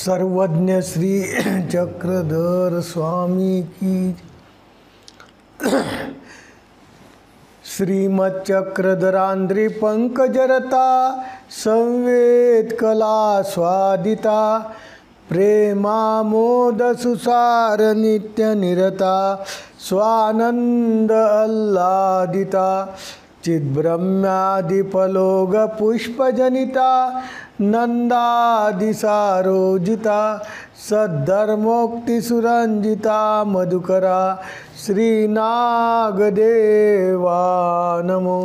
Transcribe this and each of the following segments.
सर्वज्ञ श्री चक्रधर स्वामी की श्रीमच्चक्रधरांद्री पंकजरता संवेद कला स्वादिता प्रेमामोद सुसार नित्य निरता स्वानंद आह्लादिता चिद्ब्रह्मादिपलोग पुष्पजनिता नंदादिसारोजिता सद्धर्मोक्तिसुरंजिता मधुकरा श्रीनागदेवा नमो।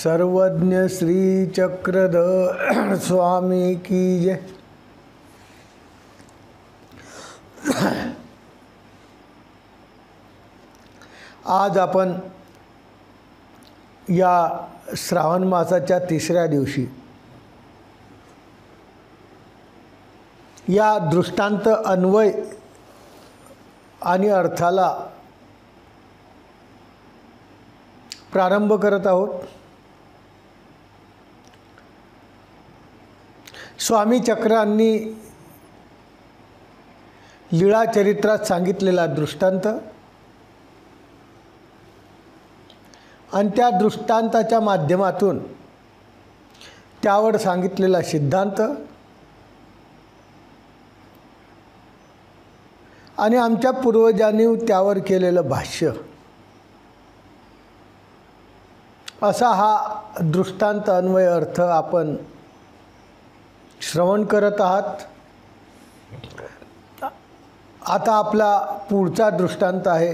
सर्वज्ञ श्री चक्रधर स्वामी की जय। आज आपण या श्रावण मासाच्या तिसऱ्या दिवशी या दृष्टांत अन्वय आणि अर्थाला प्रारंभ करत आहोत। स्वामी चक्रांनी लीळा चरित्रात सांगितलेला दृष्टांत आणि त्या दृष्टांताच्या माध्यमातून त्यावर सांगितलेला सिद्धांत आणि आमच्या पूर्वजांनी त्यावर केलेलं भाष्य असा हा दृष्टांत अन्वय अर्थ आपण श्रवण करत आहात। आता आपला पुढचा दृष्टांत आहे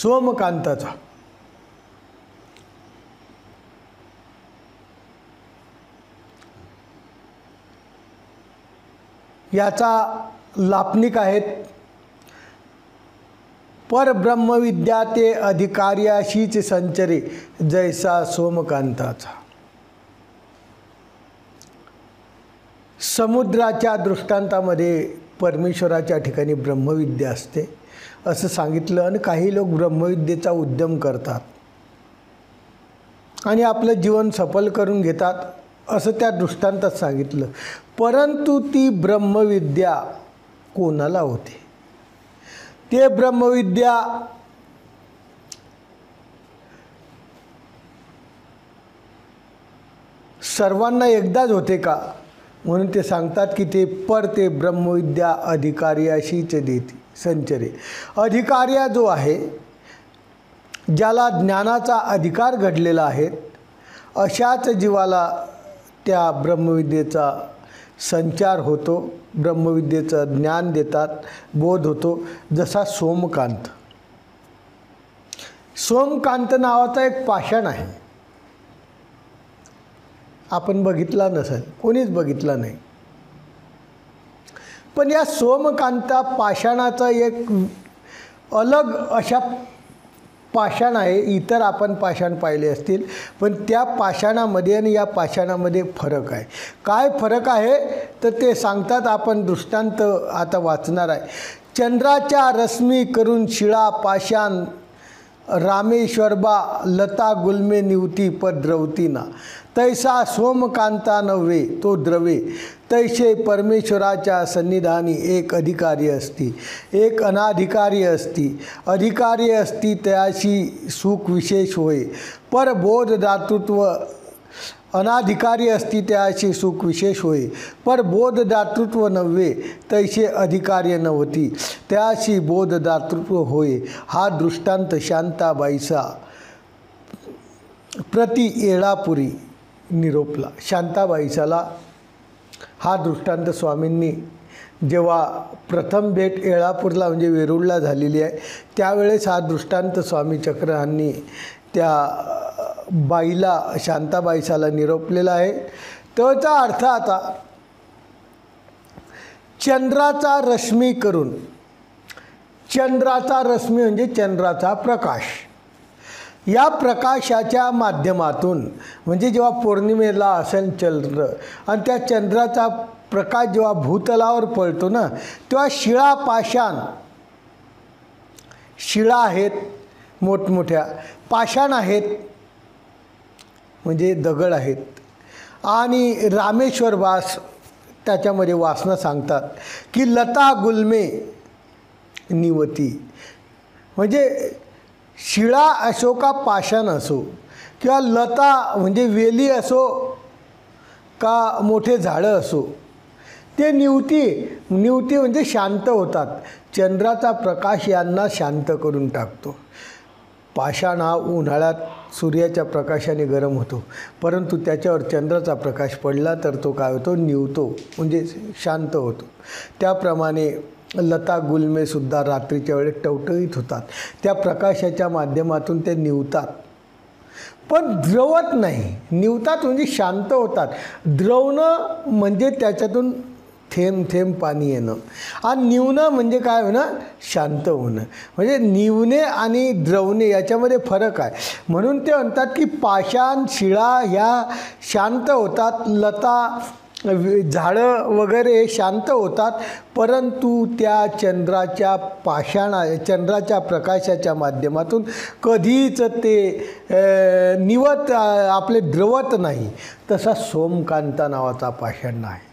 सोमकांताचा। याचा लापणिक आहेत परब्रह्मविद्या ते अधिकार्याशीच संचरे जैसा सोमकांताचा। समुद्राच्या दृष्टांतामध्ये परमेश्वराच्या ठिकाणी ब्रह्मविद्या असते असं सांगितलं आणि काही लोक ब्रह्मविद्येचा उद्यम करतात आणि आपलं जीवन सफल करून घेतात असं त्या दृष्टांतात सांगितलं। परंतु ती ब्रह्मविद्या कोणाला होते? ते ब्रह्मविद्या सर्वांना एकदाच होते का? म्हणून ते सांगतात की ते ब्रह्मविद्या अधिकार्याशीच देते संचरे। अधिकार्या जो आहे, ज्याला ज्ञानाचा अधिकार घडलेला आहे, अशाच जीवाला त्या ब्रह्मविद्येचा संचार होतो, ब्रह्मविद्येचं ज्ञान देतात, बोध होतो। जसा सोमकांत, सोमकांत नावाचा एक पाषाण आहे, आपण बघितला नसेल, कोणीच बघितला नाही, पण या सोमकांता पाषाणाचा एक अलग अशा पाषाण आहे। इतर आपण पाषाण पाहिले असतील, पण त्या पाषाणामध्ये आणि या पाषाणामध्ये फरक आहे। काय फरक आहे तर ते सांगतात, आपण दृष्टांत आता वाचणार आहे। चंद्राच्या रश्मी करून शिळा पाषाण रामेश्वरबा लता गुलमे निवती पर द्रवतीना तैसा सोमकांता नव्हे तो द्रवे तैसे परमेश्वराच्या सन्निधानी एक अधिकारी असती एक अनाधिकारी असती। अधिकारी असती त्याशी सुख विशेष होय पर बोध दातृत्व अनाधिकारी असती त्याशी सुख विशेष होय पर बोध दातृत्व नव्हे तैसे अधिकार्य नव्हती त्याशी बोध दातृत्व होय। हा दृष्टांत शांताबाईचा प्रति येळापुरी निरोपला। शांताबाईचाला हा दृष्टांत स्वामींनी जेव्हा प्रथम भेट येळापूरला म्हणजे वेरूळला झालेली आहे, त्यावेळेस हा दृष्टांत स्वामी चक्रांनी त्या बाईला शांताबाईसाला निरोपलेला आहे। त्याचा अर्थ आता चंद्राचा रश्मी करून, चंद्राचा रश्मी म्हणजे चंद्राचा प्रकाश, या प्रकाशाच्या माध्यमातून म्हणजे जेव्हा पौर्णिमेला असेल चंद्र आणि त्या चंद्राचा प्रकाश जेव्हा भूतलावर पडतो ना, तेव्हा शिळा पाषाण, शिळा आहेत मोठमोठ्या, पाषाण आहेत म्हणजे दगड आहेत, आणि रामेश्वर वास त्याच्यामध्ये वासना सांगतात की लता गुल्मे निवती, म्हणजे शिळा असो का पाषाण असो किंवा लता म्हणजे वेली असो का मोठे झाडं असो, ते निवती म्हणजे शांत होतात. चंद्राचा प्रकाश यांना शांत करून टाकतो. पाषाण हा उन्हाळ्यात सूर्याच्या प्रकाशाने गरम होतो, परंतु त्याच्यावर चंद्राचा प्रकाश पडला तर तो काय होतो, निवतो म्हणजे शांत होतो. त्याप्रमाणे लता गुल्मेसुद्धा रात्रीच्या वेळेस टवटवीत होतात. त्या प्रकाशाच्या माध्यमातून ते निवतात, पण द्रवत नाही. निवतात म्हणजे शांत होतात. द्रवणं म्हणजे त्याच्यातून थेंब थेंब पाणी येणं, आणि निवणं म्हणजे काय होणं, शांत होणं. म्हणजे निवणे आणि द्रवणे याच्यामध्ये फरक आहे. म्हणून ते म्हणतात की पाषाण शिळा ह्या शांत होतात, लता झाडं वगैरे शांत होतात, परंतु त्या चंद्राच्या प्रकाशाच्या माध्यमातून कधीच ते निवत आपले द्रवत नाही. तसा सोमकांता नावाचा पाषाण आहे.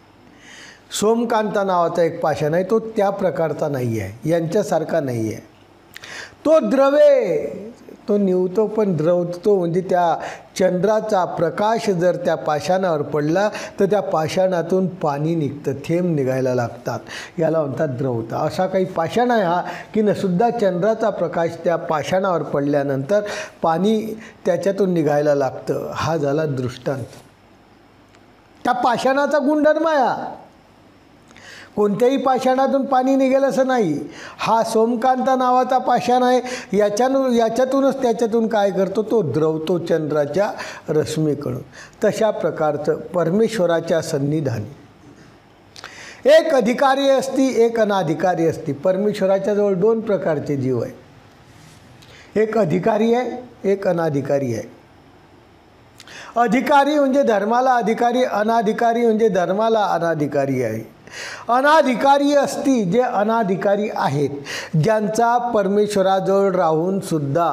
सोमकांता नावाचा एक पाषाण आहे, तो त्या प्रकारचा नाही आहे, यांच्यासारखा नाही आहे. तो द्रवे, तो निवतो पण द्रवतो. म्हणजे त्या चंद्राचा प्रकाश जर त्या पाषाणावर पडला तर त्या पाषाणातून पाणी निघतं, थेंब निघायला लागतात, याला म्हणतात द्रवता. असा काही पाषाण आहे हा की नसुद्धा चंद्राचा प्रकाश त्या पाषाणावर पडल्यानंतर पाणी त्याच्यातून निघायला लागतं. हा झाला दृष्टांत. त्या पाषाणाचा गुणधर्म आहे हा. कोणत्याही पाषाणातून पाणी निघेल असं नाही. हा सोमकांता नावाचा पाषाण आहे. त्याच्यातून काय करतो, तो द्रवतो चंद्राच्या रश्मीकडून. तशा प्रकारचं परमेश्वराच्या सन्निधानी एक अधिकारी असती, एक अनाधिकारी असती. परमेश्वराच्या जवळ दोन प्रकारचे जीव आहे, एक अधिकारी आहे, एक अनाधिकारी आहे. अधिकारी म्हणजे धर्माला अधिकारी, अनाधिकारी म्हणजे धर्माला अनाधिकारी आहे. अनाधिकारी असती जे अनाधिकारी आहेत, ज्यांचा परमेश्वराजवळ राहून सुद्धा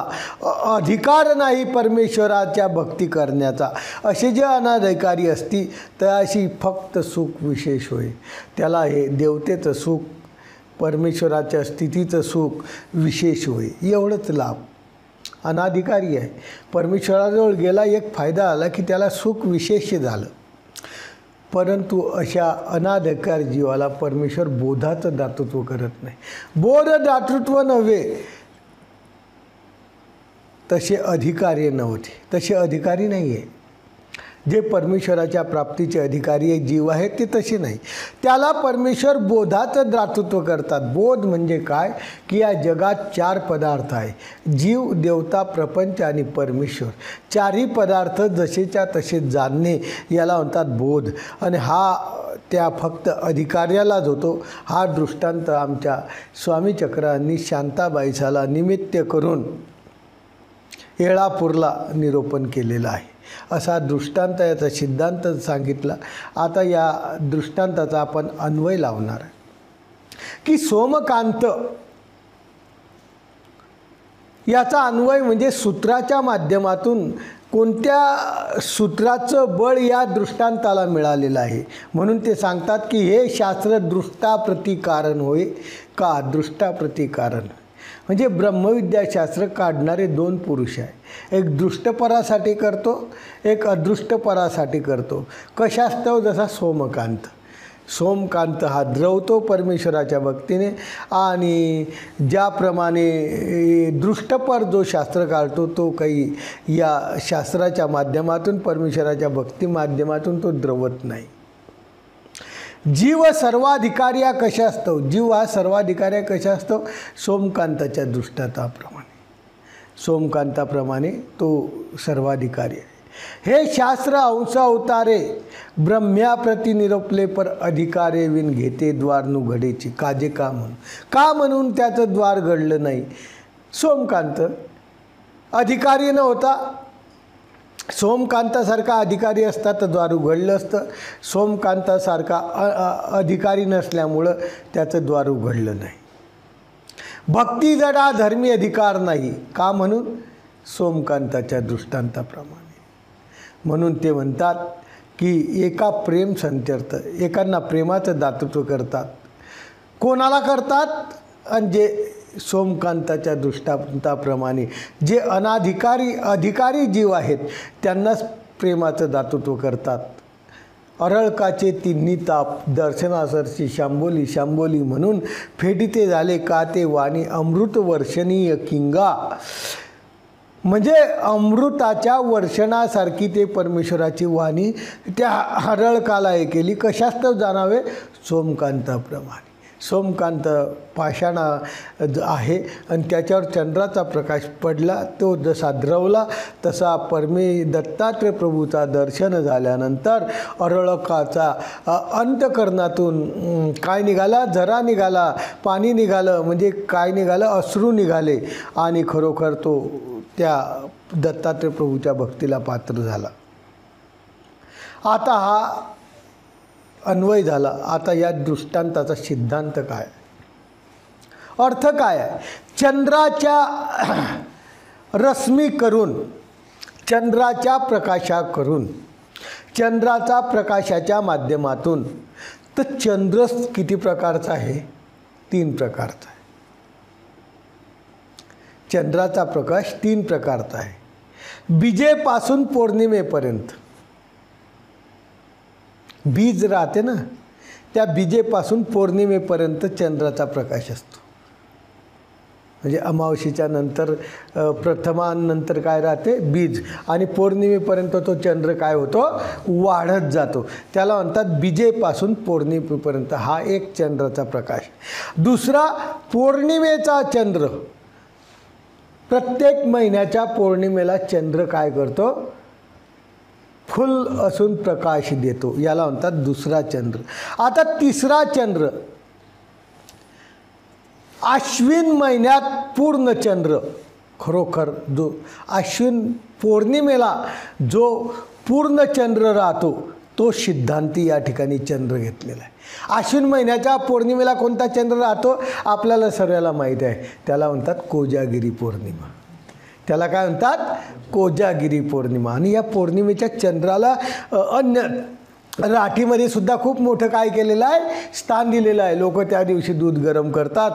अधिकार नाही परमेश्वराच्या भक्ती करण्याचा, असे जे अनाधिकारी असती तर अशी फक्त सुख विशेष होय. त्याला हे देवतेचं सुख, परमेश्वराच्या स्थितीचं सुख विशेष होय, एवढंच लाभ. अनाधिकारी आहे, परमेश्वराजवळ गेला, एक फायदा आला की त्याला सुख विशेष झालं. परंतु अशा अनाधिकार जीवाला परमेश्वर बोधाचं दातृत्व करत नाही. बोध दातृत्व नव्हे, तसे अधिकारी नव्हते, तसे अधिकारी नाही आहे. जे परमेश्वराच्या प्राप्तीचे अधिकारी जीव आहेत ते तसे नाही. त्याला परमेश्वर बोधाचं दातृत्व करतात. बोध म्हणजे काय की या जगात चार पदार्थ आहे, जीव, देवता, प्रपंच आणि परमेश्वर. चारही पदार्थ जसेच्या तसे जाणणे याला म्हणतात बोध. आणि हा त्या फक्त अधिकाऱ्यालाच होतो. हा दृष्टांत आमच्या स्वामी चक्रांनी शांताबाईसाला निमित्त करून येळापूरला निरूपण केलेला आहे. असा दृष्टांत, याचा सिद्धांत सांगितला. आता या दृष्टांताचा आपण अन्वय लावणार आहे की सोमकांत याचा अन्वय म्हणजे सूत्राच्या माध्यमातून कोणत्या सूत्राचं बळ या दृष्टांताला मिळालेलं आहे. म्हणून ते सांगतात की हे शास्त्र दृष्टाप्रती कारण होय का. दृष्टाप्रती कारण म्हणजे ब्रह्मविद्याशास्त्र काढणारे दोन पुरुष आहे. एक दृष्टपरासाठी करतो, एक अदृष्टपरासाठी करतो. कशास्तव जसा सोमकांत. सोमकांत हा द्रवतो परमेश्वराच्या भक्तीने, आणि ज्याप्रमाणे दृष्टपर जो शास्त्र काढतो तो काही या शास्त्राच्या माध्यमातून, परमेश्वराच्या भक्ती माध्यमातून तो द्रवत नाही. जीव सर्वाधिकारी कशा असतो, जीव हा सर्वाधिकारी कशा असतो, सोमकांताच्या दृष्टांताप्रमाणे. सोमकांताप्रमाणे तो सर्वाधिकारी आहे. हे शास्त्र अंश अवतारे ब्रह्म्याप्रती निरोपले, पर अधिकारे विन घेते द्वार नु घडेची काजे का म्हणून. का म्हणून त्याचं द्वार घडलं नाही. सोमकांत अधिकारी नव्हता. सोमकांतासारखा अधिकारी असता तर द्वार उघडलं असतं. सोमकांतासारखा अधिकारी नसल्यामुळं त्याचं द्वार उघडलं नाही. भक्ती जडा धर्मी अधिकार नाही. का म्हणून सोमकांताच्या दृष्टांताप्रमाणे. म्हणून ते म्हणतात की एका प्रेम संचरतं, एकांना प्रेमाचं दातृत्व करतात. कोणाला करतात? आणि जे सोमकांताच्या दृष्टांताप्रमाणे जे अधिकारी जीव आहेत त्यांनाच प्रेमाचं दातृत्व करतात. अरळकाचे तिन्ही ताप दर्शनासरची शांबोली शांबोली म्हणून फेडिते झाले का ते वाणी अमृत वर्षणीय किंगा. म्हणजे अमृताच्या वर्षणासारखी ते परमेश्वराची वाणी त्या हरळकाला हे केली. कशास्तव जाणावे? सोमकांताप्रमाणे. सोमकांत पाषाणा आहे आणि त्याच्यावर चंद्राचा प्रकाश पडला. तो जसा द्रवला तसा दत्तात्रय प्रभूचा दर्शन झाल्यानंतर अरळकाचा अंतकरणातून काय निघाला? झरा निघाला, पाणी निघालं. म्हणजे काय निघालं? अश्रू निघाले आणि खरोखर तो त्या दत्तात्रय प्रभूच्या भक्तीला पात्र झाला. आता हा अन्वय झाला. आता या दृष्टांताचा सिद्धांत काय, अर्थ काय आहे? चंद्राच्या रश्मी करून, चंद्राच्या प्रकाशा करून, चंद्राचा प्रकाशाच्या माध्यमातून. तर चंद्र किती प्रकारचा आहे? 3 प्रकारचा आहे. चंद्राचा प्रकाश 3 प्रकारचा आहे. बीजेपासून पौर्णिमेपर्यंत बीज राहते ना, त्या बीजेपासून पौर्णिमेपर्यंत चंद्राचा प्रकाश असतो. म्हणजे अमावस्येच्या नंतर प्रथमानंतर काय राहते? बीज. आणि पौर्णिमेपर्यंत तो चंद्र काय होतो? वाढत जातो. त्याला म्हणतात बीजेपासून पौर्णिमेपर्यंत. हा एक चंद्राचा प्रकाश. दुसरा पौर्णिमेचा चंद्र. प्रत्येक महिन्याच्या पौर्णिमेला चंद्र काय करतो? फुल असून प्रकाश देतो. याला म्हणतात दुसरा चंद्र. आता तिसरा चंद्र आश्विन महिन्यात पूर्ण चंद्र. खरोखर जो आश्विन पौर्णिमेला जो पूर्ण चंद्र राहतो तो सिद्धांती या ठिकाणी चंद्र घेतलेला आहे. आश्विन महिन्याच्या पौर्णिमेला कोणता चंद्र राहतो? आपल्याला सर्वाला माहीत आहे. त्याला म्हणतात कोजागिरी पौर्णिमा. त्याला काय म्हणतात? कोजागिरी पौर्णिमा. आणि या पौर्णिमेच्या चंद्राला अन्य राठीमध्ये सुद्धा खूप मोठं काय केलेलं आहे? स्थान दिलेलं आहे. लोक त्या दिवशी दूध गरम करतात.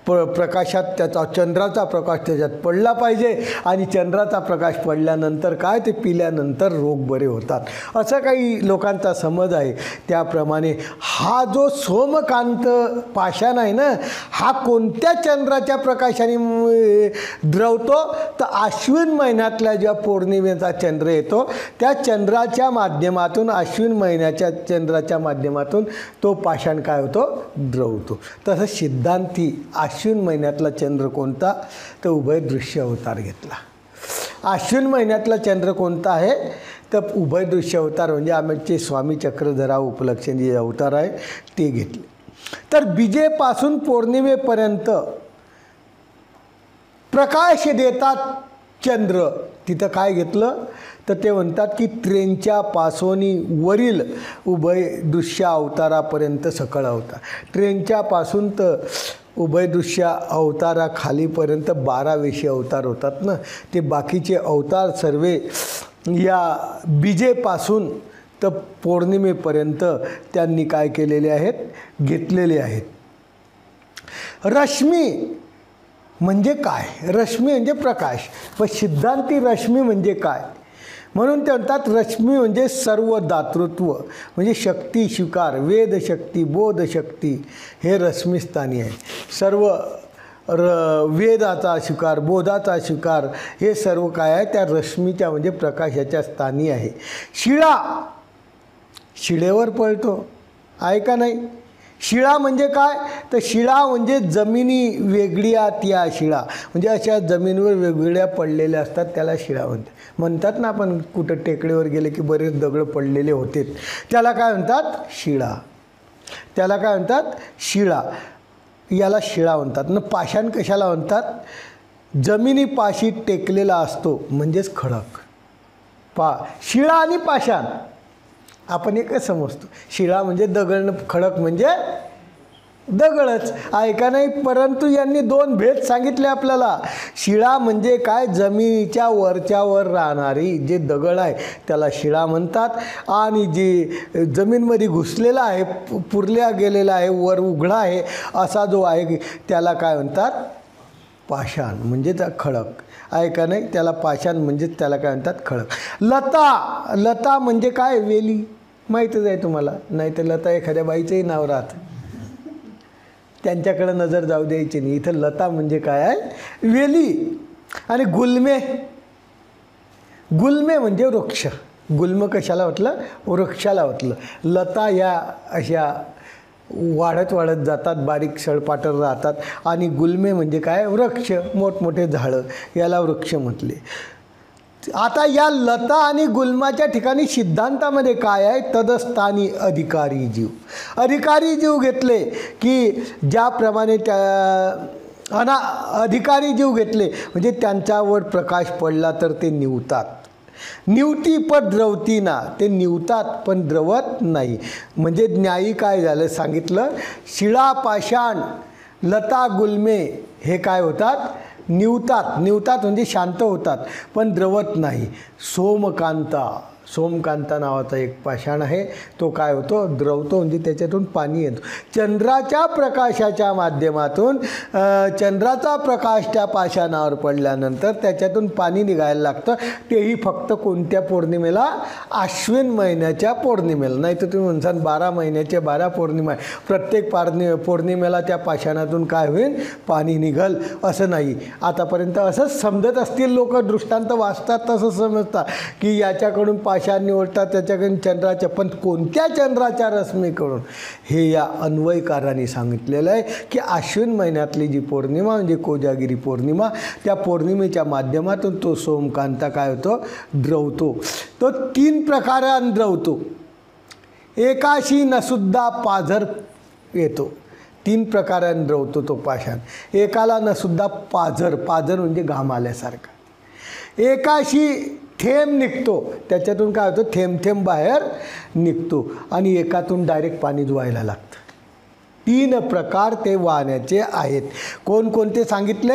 प्रकाशात त्याचा चंद्राचा प्रकाश त्याच्यात पडला पाहिजे आणि चंद्राचा प्रकाश पडल्यानंतर काय ते पिल्यानंतर रोग बरे होतात, असं काही लोकांचा समज आहे. त्याप्रमाणे हा जो सोमकांत पाषाण आहे ना, हा कोणत्या चंद्राच्या प्रकाशाने द्रवतो? तर आश्विन महिन्यातल्या जेव्हा पौर्णिमेचा चंद्र येतो त्या चंद्राच्या माध्यमातून, आश्विन महिन्याच्या चंद्राच्या माध्यमातून तो पाषाण काय होतो? द्रवतो. तसं सिद्धांती आश्विन महिन्यातला चंद्र कोणता? तर उभय दृश्य अवतार घेतला. आश्विन महिन्यातला चंद्र कोणता आहे? तर उभय दृश्य अवतार म्हणजे आमचे स्वामी चक्रधरा उपलक्षण जे अवतार आहे ते घेतले. तर बीजेपासून पौर्णिमेपर्यंत प्रकाश देतात चंद्र. तिथं काय घेतलं? तर ते म्हणतात की ट्रेनच्या पासोनीवरील उभय दृश्य अवतारापर्यंत सकळ अवतार. ट्रेनच्या पासून तर उभय दृश्य अवताराखालीपर्यंत 12 वेशी अवतार होतात ना, ते बाकीचे अवतार सर्वे या बीजेपासून तर पौर्णिमेपर्यंत त्यांनी काय केलेले आहेत? घेतलेले आहेत. रश्मी म्हणजे काय? रश्मी म्हणजे प्रकाश. पण सिद्धांती रश्मी म्हणजे काय? म्हणून ते म्हणतात रश्मी म्हणजे सर्व दातृत्व, म्हणजे शक्ती स्वीकार, वेदशक्ती, बोधशक्ती हे रश्मीस्थानी आहे. सर्व वेदाचा स्वीकार, बोधाचा स्वीकार हे सर्व काय आहे? त्या रश्मीच्या म्हणजे प्रकाशाच्या स्थानी आहे. शिळा शिळेवर पळतो आहे का नाही? शिळा म्हणजे काय? तर शिळा म्हणजे जमिनी वेगळ्या त्या शिळा, म्हणजे अशा जमिनीवर वेगवेगळ्या पडलेल्या असतात त्याला शिळा म्हणतात ना. आपण कुठं टेकडीवर गेले की बरेच दगड पडलेले होते त्याला काय म्हणतात? शिळा. त्याला काय म्हणतात? शिळा. याला शिळा म्हणतात ना. पाषाण कशाला म्हणतात? जमिनीपाशी टेकलेला असतो म्हणजेच खडक. शिळा आणि पाषाण आपण एकच समजतो. शिळा म्हणजे दगड, खडक म्हणजे दगडच आहे का नाही. परंतु यांनी दोन भेद सांगितले आपल्याला. शिळा म्हणजे काय, जमिनीच्या वरच्यावर राहणारी जे दगड आहे त्याला शिळा म्हणतात, आणि जे जमीनमध्ये घुसलेला आहे, पुरल्या गेलेला आहे, वर उघडा आहे असा जो आहे त्याला काय म्हणतात, पाषाण म्हणजे त्या खडक आहे का नाही. त्याला पाषाण म्हणजे त्याला काय म्हणतात, खडक. लता, लता म्हणजे काय, वेली, माहीतच आहे तुम्हाला. नाही तर लता एखाद्या बाईचंही नाव राहतं, त्यांच्याकडे नजर जाऊ द्यायची नाही. इथं लता म्हणजे काय आहे, वेली. आणि गुल्मे, गुल्मे म्हणजे वृक्ष. गुल्म कशाला म्हटलं, वृक्षाला म्हटलं. लता या अशा वाढत वाढत जातात, बारीक सळपाटर राहतात, आणि गुल्मे म्हणजे काय, वृक्ष, मोठमोठे झाडं, याला वृक्ष म्हटले. आता या लता आणि गुल्माच्या ठिकाणी सिद्धांतामध्ये काय आहे, तदस्थानी अधिकारी जीव. अधिकारी जीव घेतले की ज्याप्रमाणे त्या अधिकारी जीव घेतले म्हणजे त्यांच्यावर प्रकाश पडला तर ते निवतात. निवती पण द्रवती ना, ते निवतात पण द्रवत नाही. म्हणजे न्यायी काय झालं सांगितलं, शिळा पाषाण लता गुल्मे हे काय होतात, निवतात. निवतात म्हणजे शांत होतात पण द्रवत नाही. सोमकांता, सोमकांता नावाचा एक पाषाण आहे, तो काय होतो, द्रवतो, म्हणजे त्याच्यातून पाणी येतो. चंद्राच्या प्रकाशाच्या माध्यमातून चंद्राचा प्रकाश त्या पाषाणावर पडल्यानंतर त्याच्यातून पाणी निघायला लागतं. तेही फक्त कोणत्या पौर्णिमेला, आश्विन महिन्याच्या पौर्णिमेला. नाही तर तुम्ही म्हणसाल 12 महिन्याच्या 12 पौर्णिमा आहे, प्रत्येक पौर्णिमेला त्या पाषाणातून काय होईल, पाणी निघल असं नाही. आतापर्यंत असंच समजत असतील लोक, दृष्टांत वाचतात तसं समजतात की याच्याकडून पाषाण निवडतात, त्याच्याकडून चंद्राच्या, पण कोणत्या चंद्राच्या रश्मीकडून, हे या अन्वयकारांनी सांगितलेलं आहे की आश्विन महिन्यातली जी पौर्णिमा म्हणजे कोजागिरी पौर्णिमा, त्या पौर्णिमेच्या माध्यमातून तो सोमकांता काय होतो, द्रवतो. तो 3 प्रकाराने द्रवतो. एकाशी नसुद्धा पाझर येतो, 3 प्रकाराने द्रवतो तो पाषाण. एकाला नसुद्धा पाझर, पाझर म्हणजे घाम आल्यासारखा. एकाशी थेंब निघतो, त्याच्यातून काय होतं, थेंब थेंब बाहेर निघतो, आणि एकातून डायरेक्ट पाणी व्हायला लागतं. 3 प्रकार ते वाहण्याचे आहेत. कोणकोणते सांगितले,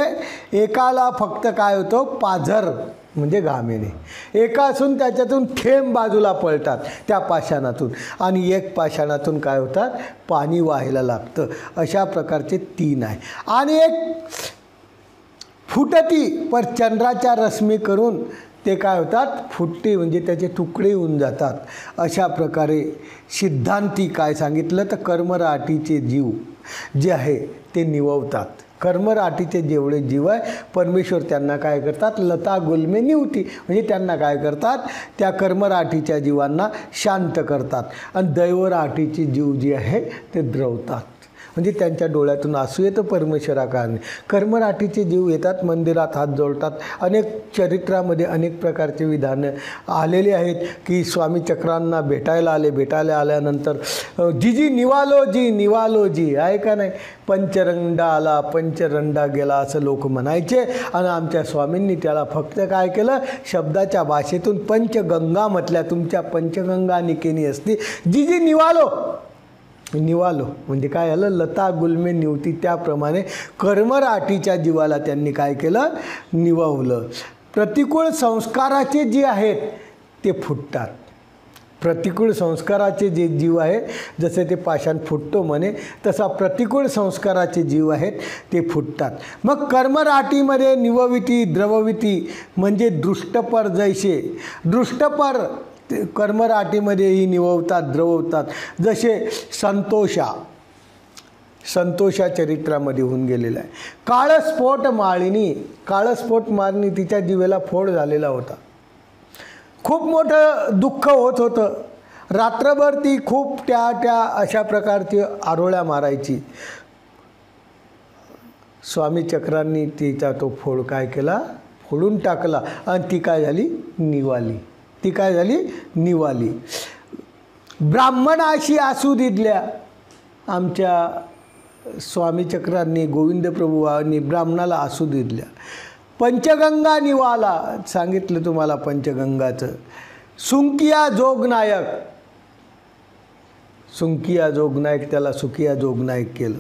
एकाला फक्त काय होतं, पाझर म्हणजे घाम येणे, एका असून त्याच्यातून थेंब बाजूला पळतात त्या पाषाणातून, आणि एक पाषाणातून काय होतात, पाणी व्हायला लागतं. अशा प्रकारचे 3 आहे. आणि एक फुटती पर चंद्राच्या रश्मी करून ते काय होतात, फुटते म्हणजे त्याचे तुकडे होऊन जातात. अशा प्रकारे सिद्धांती काय सांगितलं, तर कर्मराटीचे जीव जे आहे ते निववतात. कर्मराटीचे जेवढे जीव आहे परमेश्वर त्यांना काय करतात, लता गुल्मे निवती, म्हणजे त्यांना काय करतात, त्या कर्मराटीच्या जीवांना शांत करतात. आणि दैवराटीचे जीव जे आहे ते द्रवतात, म्हणजे त्यांच्या डोळ्यातून आसू येतं परमेश्वराकारणे. कर्मराटीचे जीव येतात, मंदिरात हात जोडतात. अनेक चरित्रामध्ये अनेक प्रकारचे विधानं आलेले आहेत की स्वामी चक्रांना भेटायला आले, भेटायला आल्यानंतर जी निवालो जी, निवालो जी आहे का नाही, पंचरंडा आला पंचरंडा गेला असं लोक म्हणायचे. आणि आमच्या स्वामींनी त्याला फक्त काय केलं, शब्दाच्या भाषेतून पंचगंगा म्हटल्या, तुमच्या पंचगंगा निकेनी असती, जी निवालो. निवालो म्हणजे काय झालं, लता गुल्मे निवती. त्याप्रमाणे कर्मराटीच्या जीवाला त्यांनी काय केलं, निववलं. प्रतिकूल संस्काराचे जे आहेत ते फुटतात. प्रतिकूल संस्काराचे जे जीव आहे, जसे ते पाषाण फुटतो म्हणे, तसा प्रतिकूल संस्काराचे जीव आहेत ते फुटतात. मग कर्मराटीमध्ये निवविती द्रवविती म्हणजे दृष्टपर जैसे, दृष्टपर कर्मराटीमध्येही निववतात, द्रवतात. जसे संतोषा चरित्रामध्ये होऊन गेलेला आहे. काळस्फोट माळिनी, काळस्फोट माळिनी तिच्या जीवेला फोड झालेला होता, खूप मोठं दुःख होत होतं. रात्रभर ती खूप त्या अशा प्रकारची आरोळ्या मारायची. स्वामी चक्रांनी तिचा तो फोड काय केला, फोडून टाकला, आणि ती काय झाली, निवाली. ती काय झाली, निवाली. ब्राह्मणाशी आसू दिदल्या, आमच्या स्वामी चक्रांनी गोविंद प्रभूंनी ब्राह्मणाला आसू दिदल्या. पंचगंगा निवाला, सांगितलं तुम्हाला पंचगंगाचं. सुंकिया जोगनायक, सुंकिया जोगनायक त्याला सुकिया जोगनायक केलं।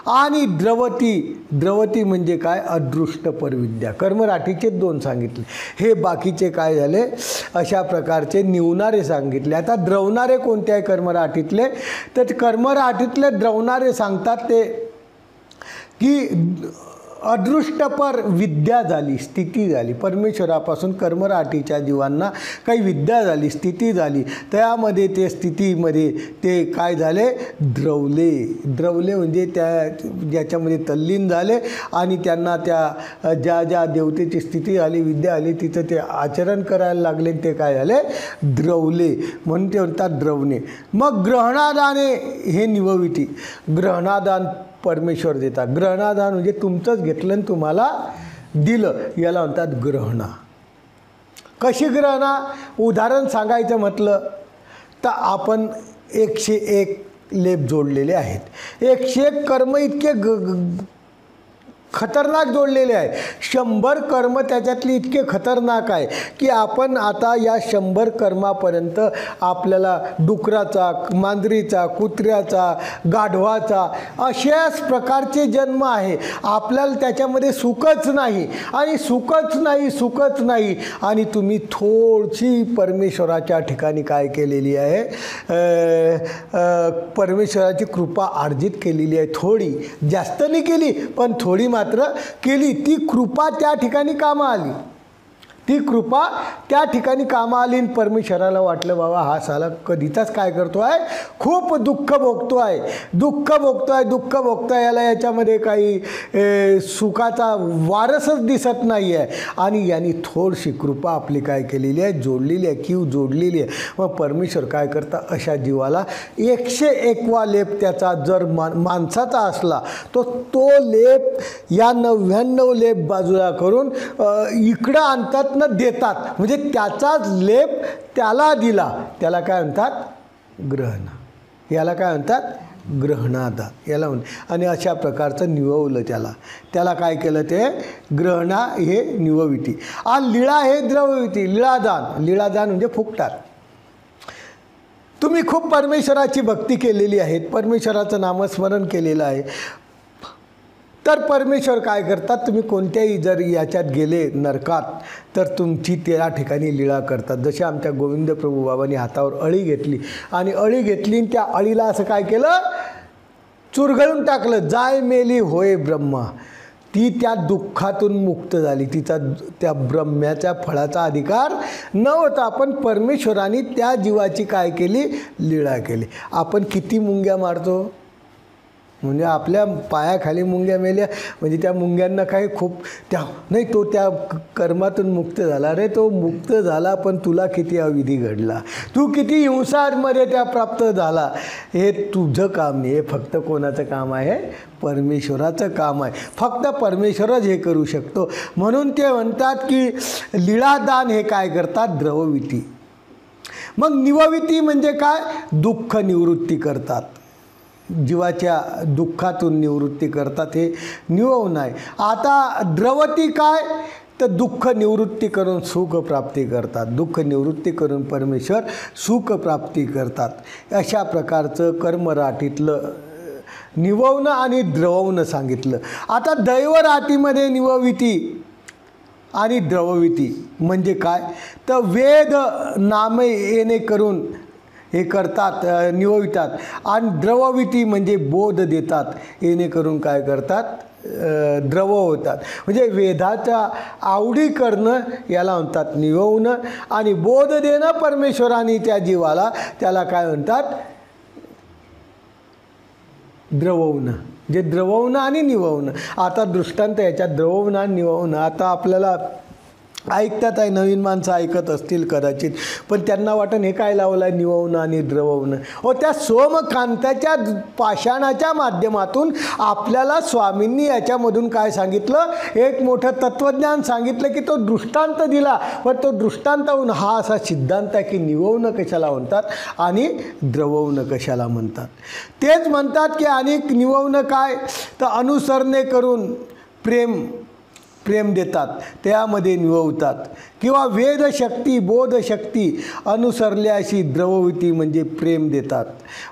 आणि द्रवती म्हणजे काय, अदृष्ट परविद्या, कर्मराठीचे 2 सांगितले। हे बाकीचे काय झाले, अशा प्रकारचे निवणारे सांगितले। आता द्रवणारे कोणते आहे कर्मराठीतले, तर कर्मराठीतले द्रवणारे सांगतात ते की अदृष्टपर विद्या झाली, स्थिती झाली, परमेश्वरापासून कर्मराठीच्या जीवांना काही विद्या झाली, स्थिती झाली, त्यामध्ये ते स्थितीमध्ये ते काय झाले, द्रवले म्हणजे त्या ज्याच्यामध्ये तल्लीन झाले आणि त्यांना त्या ज्या देवतेची स्थिती झाली, विद्या आली, तिथं ते आचरण करायला लागले, ते काय झाले, द्रवले, म्हणून ते म्हणतात द्रवणे। मग ग्रहणादाने हे निवविती, ग्रहणादान परमेश्वर देतात। ग्रहणादान म्हणजे तुमचंच घेतलं आणि तुम्हाला दिलं, याला म्हणतात ग्रहणा। कशी ग्रहणा, उदाहरण सांगायचं म्हटलं तर आपण 101 लेप जोडलेले आहेत। 101 कर्म इतके खतरनाक जोडलेले आहे। 100 कर्म त्याच्यातली इतके खतरनाक आहे की आपण आता या 100 कर्मापर्यंत आपल्याला डुकराचा, मांजरीचा, कुत्र्याचा, गाढवाचा अशाच प्रकारचे जन्म आहे। आपल्याला त्याच्यामध्ये सुखच नाही आणि सुखच नाही आणि तुम्ही थोडीशी परमेश्वराच्या ठिकाणी काय केलेली आहे, परमेश्वराची कृपा अर्जित केलेली आहे। थोडी, जास्त नाही केली पण थोडी मात्र केली। ती कृपा त्या ठिकाणी कामा आली, ती कृपा त्या ठिकाणी कामा आली। परमेश्वराला वाटलं बाबा हा साला कधीचाच काय करतो आहे, खूप दुःख भोगतोय, याला याच्यामध्ये काही सुखाचा वारसच दिसत नाही आहे आणि यांनी थोडीशी कृपा आपली काय केलेली आहे, जोडलेली आहे, कीव जोडलेली आहे। मग परमेश्वर काय करतात, अशा जीवाला 101वा लेप त्याचा जर माणसाचा असला तो लेप या 99 लेप बाजूला करून इकडं आणतात न देतात, म्हणजे त्याचाच लेप त्याला दिला, त्याला काय म्हणतात, ग्रहण, याला काय म्हणतात, ग्रहणादान याला आणि अशा प्रकारचं निववलं त्याला काय केलं, ते ग्रहणा हे निवविती आणि लीळा हे द्रवविती। लीळादान म्हणजे फुकटात। तुम्ही खूप परमेश्वराची भक्ती केलेली आहे, परमेश्वराचं नामस्मरण केलेलं आहे, तर परमेश्वर काय करतात, तुम्ही कोणत्याही जर याच्यात गेले नरकात तर तुमची त्या ठिकाणी लीळा करतात। जसे आमच्या गोविंद प्रभू बाबांनी हातावर अळी घेतली आणि त्या अळीला असं काय केलं, चुरगळून टाकलं, जाय मेली होय ब्रह्मा। ती त्या दुःखातून मुक्त झाली, तिचा त्या ब्रह्म्याच्या फळाचा अधिकार नव्हता, पण परमेश्वराने त्या जीवाची काय केली, लीळा केली। आपण किती मुंग्या मारतो, म्हणजे आपल्या पायाखाली मुंग्या मेल्या म्हणजे त्या मुंग्यांना काही खूप नाही, तो त्या कर्मातून मुक्त झाला रे, तो मुक्त झाला, पण तुला किती अविधी घडला, तू किती हिंसामध्ये त्या प्राप्त झाला, हे तुझं काम नाही, हे फक्त कोणाचं काम आहे, परमेश्वराचं काम आहे। फक्त परमेश्वरच हे करू शकतो। म्हणून ते म्हणतात की लीळादान हे काय करतात, द्रवविती। मग निवविती म्हणजे काय, दुःख निवृत्ती करतात, जीवाच्या दुःखातून निवृत्ती करतात, हे निववण आहे। आता द्रवती काय, तर दुःख निवृत्ती करून सुख प्राप्ती करतात, दुःख निवृत्ती करून परमेश्वर सुख प्राप्ती करतात। अशा प्रकारचं कर्मराठीतलं निववणं आणि द्रवणं सांगितलं। आता दैवराठीमध्ये निवविती आणि द्रवविती म्हणजे काय, तर वेद नामे येणे करून हे करतात, निववितात, आणि द्रवविती म्हणजे बोध देतात, येणेकरून काय करतात, द्रव होतात, म्हणजे वेदाच्या आवडी करणं याला म्हणतात निववणं, आणि बोध देणं परमेश्वराने त्या जीवाला, त्याला काय म्हणतात, द्रववणं, जे द्रववणं आणि निववणं। आता दृष्टांत याच्यात द्रववणं आणि निववणं, आता आपल्याला ऐकतात आहे, नवीन माणसं ऐकत असतील कदाचित, पण त्यांना वाटण हे काय लावलं आहे, निववणं आणि द्रववणं। त्या सोमकांताच्या पाषाणाच्या माध्यमातून आपल्याला स्वामींनी याच्यामधून काय सांगितलं, एक मोठं तत्त्वज्ञान सांगितलं की तो दृष्टांत दिला, पण तो दृष्टांताहून हा असा सिद्धांत आहे की निववणं कशाला म्हणतात आणि द्रववणं कशाला म्हणतात। तेच म्हणतात की अनेक निववणं काय, तर अनुसरणे करून प्रेम प्रेम देतात, त्यामध्ये निववतात. किंवा वेदशक्ती बोधशक्ती अनुसरल्याशी द्रववती म्हणजे प्रेम देतात.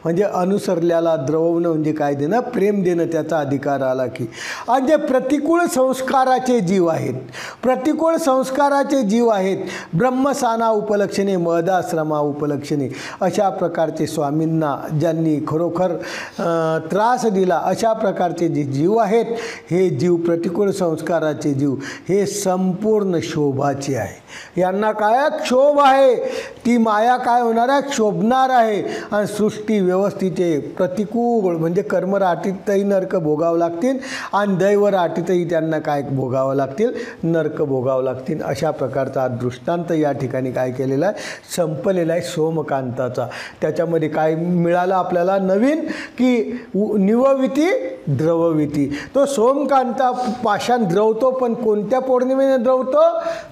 म्हणजे अनुसरल्याला द्रवणं म्हणजे काय देणं, प्रेम देणं, त्याचा अधिकार आला की. आणि जे प्रतिकूल संस्काराचे जीव आहेत, प्रतिकूल संस्काराचे जीव आहेत, ब्रह्मसाना उपलक्षणे महदाश्रमा उपलक्षणे, अशा प्रकारचे स्वामींना ज्यांनी खरोखर त्रास दिला, अशा प्रकारचे जे जीव आहेत, हे जीव प्रतिकूल संस्काराचे जीव हे संपूर्ण शोभाचे आहे. यांना काय क्षोभ आहे, ती माया काय होणार आहे, क्षोभणार आहे. आणि सृष्टी व्यवस्थेचे प्रतिकूल म्हणजे कर्मराटीतही नरक भोगावं लागतील आणि दैवराटीतही त्यांना काय भोगावं लागतील, नरक भोगावं लागतील. अशा प्रकारचा दृष्टांत या ठिकाणी काय केलेला आहे, संपलेला आहे सोमकांताचा. त्याच्यामध्ये काय मिळालं आपल्याला नवीन की निवविती द्रवविती. तो सोमकांता पाषाण द्रवतो, पण कोणत्या पौर्णिमेने द्रवतो,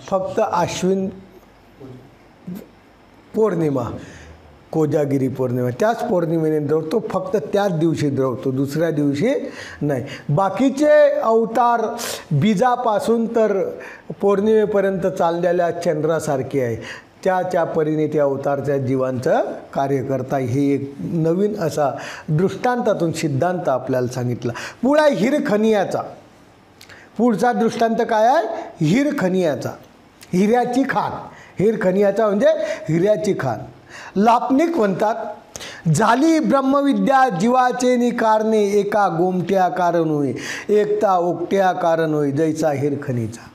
फक्त आश्विन पौर्णिमा, कोजागिरी पौर्णिमा, त्याच पौर्णिमेने द्रवतो, फक्त त्याच दिवशी द्रवतो, दुसऱ्या दिवशी नाही. बाकीचे अवतार बीजापासून तर पौर्णिमेपर्यंत चाललेल्या चंद्रासारखे आहे, त्या परीने त्या अवतारच्या जीवांचं कार्य करता. हे एक नवीन असा दृष्टांतातून सिद्धांत आपल्याला सांगितला. पुढा हिरखनियाचा, पुढचा दृष्टांत काय आहे, हिरखनियाचा, हिऱ्याची खाण. हिरखनियाचा म्हणजे हिऱ्याची खाण. लापनिक म्हणतात, झाली ब्रह्मविद्या जीवाचे निकारणे, एका गोमट्या कारण होय, एकता ओकट्या कारण होय, जैसा हिरखनीचा.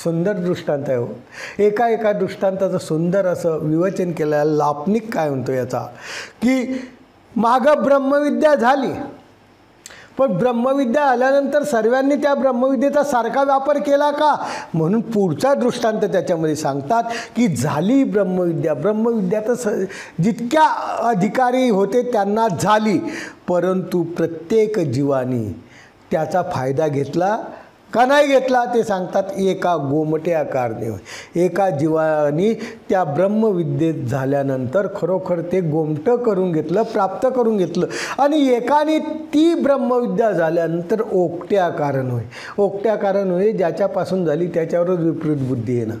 सुंदर दृष्टांत आहे हो. एका दृष्टांताचं सुंदर असं विवेचन केलं आहे. लापनिक काय म्हणतो याचा, की मागं ब्रह्मविद्या झाली, पण ब्रह्मविद्या आल्यानंतर सर्वांनी त्या ब्रह्मविद्येचा सारखा वापर केला का, म्हणून पुढचा दृष्टांत त्याच्यामध्ये सांगतात की झाली ब्रह्मविद्या. ब्रह्मविद्या तर जितक्या अधिकारी होते त्यांना झाली, परंतु प्रत्येक जीवानी त्याचा फायदा घेतला का नाही घेतला ते सांगतात. एका गोमट्या कारणे होय, एका जीवानी त्या ब्रह्मविद्येत झाल्यानंतर खरोखर ते गोमटं करून घेतलं, प्राप्त करून घेतलं. आणि एकाने ती ब्रह्मविद्या झाल्यानंतर ओकट्या कारण होय. ओकट्या कारण होय ज्याच्यापासून झाली त्याच्यावरच विपरीत बुद्धी येणं,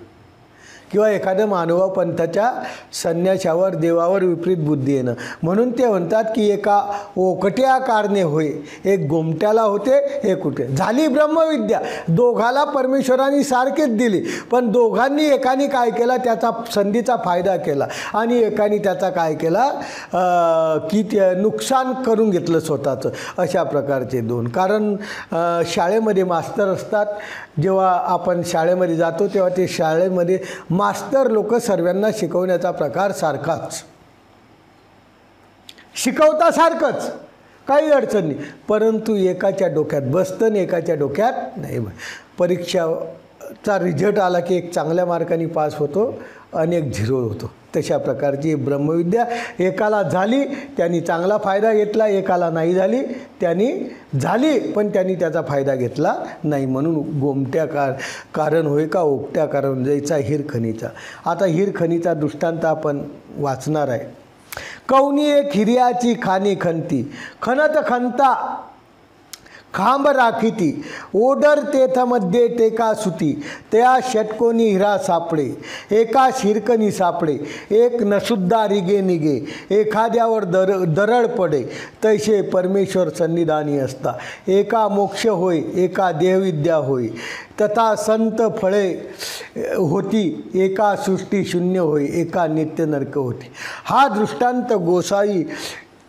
किंवा एखाद्या मानव पंथाच्या संन्याशावर देवावर विपरीत बुद्धी येणं. म्हणून ते म्हणतात की एका ओकट्या कारणे होय, एक गोमट्याला होते, एक कुठे झाली ब्रह्मविद्या. दोघाला परमेश्वरांनी सारखीच दिली, पण दोघांनी एकाने काय केला, त्याचा संधीचा फायदा केला, आणि एकाने त्याचा काय केला की ते नुकसान करून घेतलं स्वतःचं. अशा प्रकारचे दोन. कारण शाळेमध्ये मास्तर असतात, जेव्हा आपण शाळेमध्ये जातो तेव्हा ते शाळेमध्ये मास्तर लोक सर्वांना शिकवण्याचा प्रकार सारखाच, शिकवता सारखंच, काही अडचण नाही, परंतु एकाच्या डोक्यात बसतं आणि एकाच्या डोक्यात नाही. परीक्षाचा रिझल्ट आला की एक चांगल्या मार्काने पास होतो आणि एक झिरो होतो. तशा प्रकारची ब्रह्मविद्या एकाला झाली त्यांनी चांगला फायदा घेतला, एकाला नाही झाली त्यांनी झाली पण त्यांनी त्याचा फायदा घेतला नाही. म्हणून गोमट्या कारण होय का ओकट्या कारण जैसा हिरखनीचा. आता हिरखनीचा दृष्टांत आपण वाचणार आहे. कौनी एक हिऱ्याची खाणी खंती, खनत खंता खांब राखीती, ओडर तेथमध्ये टेका सुती, त्या षटकोनी हिरा सापडे, एका शिरकनी सापडे, एक नसुद्धा रिगे निगे, एखाद्यावर दरड पडे, तैसे परमेश्वर सन्निधानी असता, एका मोक्ष होय, एका देहविद्या होय, तथा संत फळे होती, एका सृष्टी शून्य होय, एका नित्य नरक होती. हा दृष्टांत गोसाई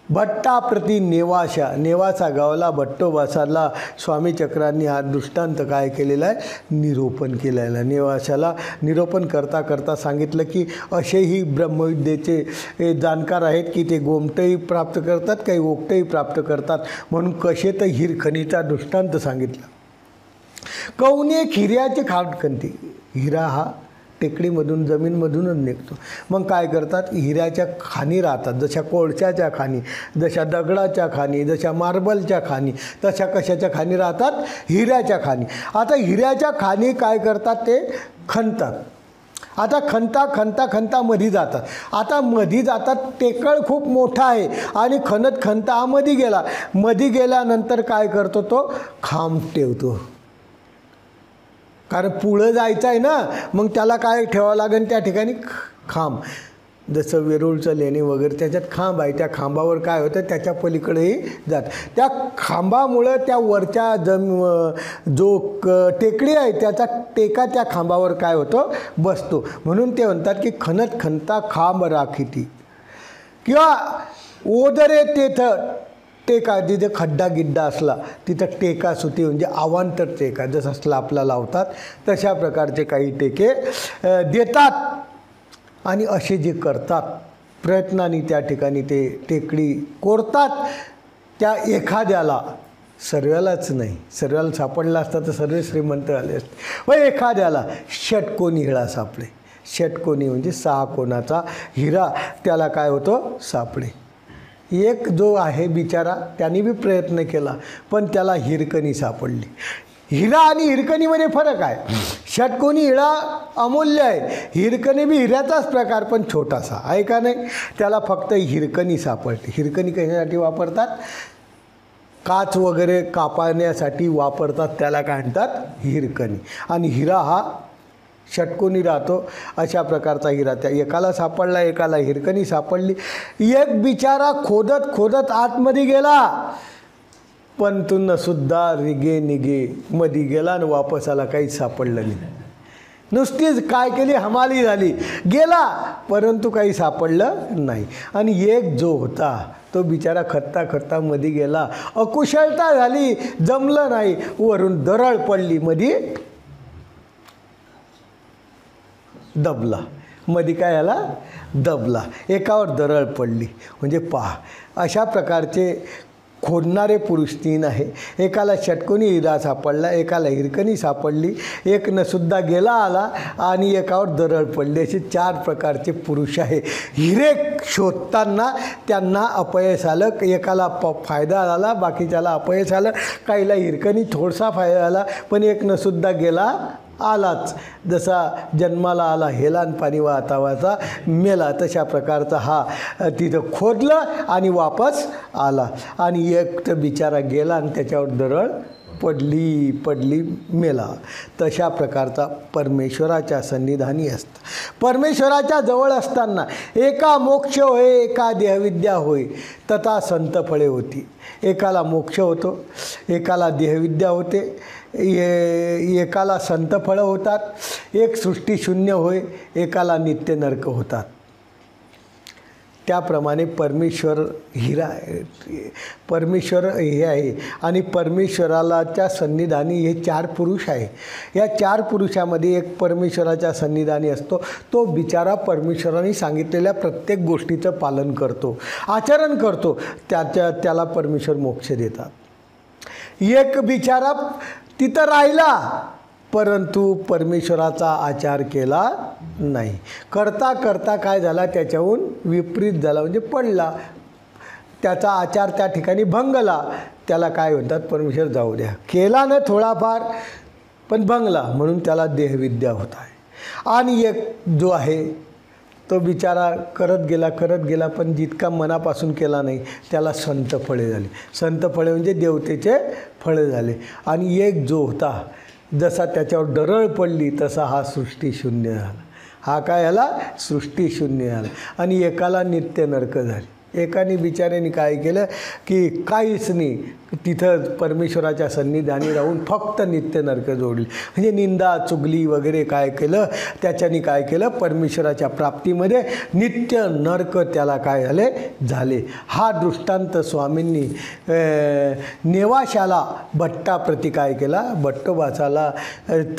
भट्टाप्रती नेवासा गावाला भट्टोबासाला स्वामी चक्रांनी हा दृष्टांत काय केलेला आहे, निरूपण केलेला आहे. नेवाशाला निरूपण करता करता सांगितलं की असेही ब्रह्मविद्येचे जाणकार आहेत की ते गोमटही प्राप्त करतात, काही ओकटही प्राप्त करतात. म्हणून कसे तर हिरखनीचा दृष्टांत सांगितला. कौनी एक हिऱ्याची खाणखंती, हिरा हा टेकडीमधून जमीनमधूनच निघतो. मग काय करतात, हिऱ्याच्या खाणी राहतात, जशा कोळशाच्या खाणी, जशा दगडाच्या खाणी, जशा मार्बलच्या खाणी, तशा कशाच्या खाणी राहतात, हिऱ्याच्या खाणी. आता हिऱ्याच्या खाणी काय करतात, ते खणतात. आता खणता मधी जातात. आता मधी जातात, टेकळ खूप मोठा आहे आणि खणता मधी गेला. मधी गेल्यानंतर काय करतो, तो खांब ठेवतो. कारण पुढं जायचं आहे ना, मग त्याला काय ठेवावं लागेल त्या ठिकाणी खांब. जसं वेरूळचं लेणी वगैरे त्याच्यात खांब आहे, त्या खांबावर काय होतं त्याच्या पलीकडेही जात. त्या खांबामुळं त्या वरच्या जो टेकडी आहे त्याचा टेका त्या खांबावर काय होतो बसतो. म्हणून ते म्हणतात की खणत खणता खांब राखीती, किंवा ओदरे तेथं टेका, जिथे खड्डा गिड्डा असला तिथं टेका सुती, म्हणजे अवांतर टेका, जसं स्लापला लावतात तशा प्रकारचे काही टेके देतात. आणि असे जे करतात प्रयत्नाने त्या ठिकाणी ते टेकडी कोरतात, त्या एखाद्याला, सर्वालाच नाही, सर्वाला सापडला असता तर सर्व श्रीमंत आले असते, व एखाद्याला षटकोनी हिरा सापडे. षटकोनी म्हणजे 6 कोणाचा हिरा त्याला काय होतो सापडे. एक जो आहे बिचारा त्याने बी प्रयत्न केला पण त्याला हिरकणी सापडली. हिरा आणि हिरकणीमध्ये फरक आहे. षटकोनी हिरा अमूल्य आहे, हिरकणी बी हिऱ्याचाच प्रकार पण छोटासा आहे का नाही. त्याला फक्त हिरकणी सापडते. हिरकणी कशासाठी वापरतात, काच वगैरे कापण्यासाठी वापरतात, त्याला काय म्हणतात हिरकणी. आणि हिरा हा षटकोनी राहतो, अशा प्रकारचा हिरा त्या एकाला सापडला, एकाला हिरकणी सापडली. एक बिचारा खोदत खोदत आतमध्ये गेला पण सुद्धा रिगे निगे मध्ये गेला आणि वापस आला, काहीच सापडलं नाही. नुसतीच काय केली, हमाली झाली, गेला परंतु काही सापडलं नाही. आणि एक जो होता तो बिचारा खत्ता खत्ता मध्ये गेला, अकुशलता झाली, जमलं नाही, वरून दरड पडली, मध्ये दबला. मध्ये काय आला, दबला, एकावर दरड पडली. म्हणजे पहा, अशा प्रकारचे खोदणारे पुरुष 3 आहे. एकाला षटकोनी हिरा सापडला, एकाला हिरकणी सापडली, एक सुद्धा गेला आला आणि एकावर दरड पडली. असे 4 प्रकारचे पुरुष आहे. हिरे शोधताना त्यांना अपयश आलं, एकाला फायदा झाला, बाकीच्याला अपयश आलं, काहीला हिरकणी थोडासा फायदा झाला, पण एक सुद्धा गेला आलाच. जसा जन्माला आला हेलान पाणी वाहता वाहता मेला, तशा प्रकारचा हा तिथं खोदलं आणि वापस आला. आणि एक तर बिचारा गेला आणि त्याच्यावर दरड पडली मेला. तशा प्रकारचा परमेश्वराच्या सन्निधानी असतं. परमेश्वराच्या जवळ असताना एका मोक्ष होय, एका देहविद्या होय, तथा संत फळे होती. एकाला मोक्ष होतो, एकाला देहविद्या होते, एकाला संत फळं होतात, एक सृष्टीशून्य होय, एकाला नित्य नरक होतात. त्याप्रमाणे परमेश्वर हिरा, परमेश्वर हे आहे. आणि परमेश्वराच्या सन्निधानी हे 4 पुरुष आहे. या 4 पुरुषामध्ये एक परमेश्वराच्या सन्निधानी असतो, तो बिचारा परमेश्वराने सांगितलेल्या प्रत्येक गोष्टीचं पालन करतो, आचरण करतो, त्याला परमेश्वर मोक्ष देतात. एक बिचारा तिथं राहिला परंतु परमेश्वराचा आचार केला नाही, करता करता काय झाला, त्याच्याहून विपरीत झाला, म्हणजे पडला, त्याचा आचार त्या ठिकाणी भंगला. त्याला काय म्हणतात, परमेश्वर जाऊ द्या, केला ना थोडाफार पण भंगला, म्हणून त्याला देहविद्या होत आहे. आणि एक जो आहे तो बिचारा करत गेला पण जितका मनापासून केला नाही, त्याला संत फळे झाली. संत फळे म्हणजे देवतेचे फळे झाले. आणि एक जो होता, जसा त्याच्यावर दरड पडली तसा हा सृष्टीशून्य झाला. हा काय झाला, सृष्टीशून्य झाला. आणि एकाला नित्य नरक झाली. एकाने बिचाऱ्याने काय केलं की काहीच नाही, तिथं परमेश्वराच्या सन्निधानी राहून फक्त नित्य नरक जोडली. म्हणजे निंदा चुगली वगैरे काय केलं, त्याच्याने काय केलं, परमेश्वराच्या प्राप्तीमध्ये नित्य नरक त्याला काय झाले. हा दृष्टांत स्वामींनी नेवाशाला भट्टाप्रती काय केला, भट्टोबाचाला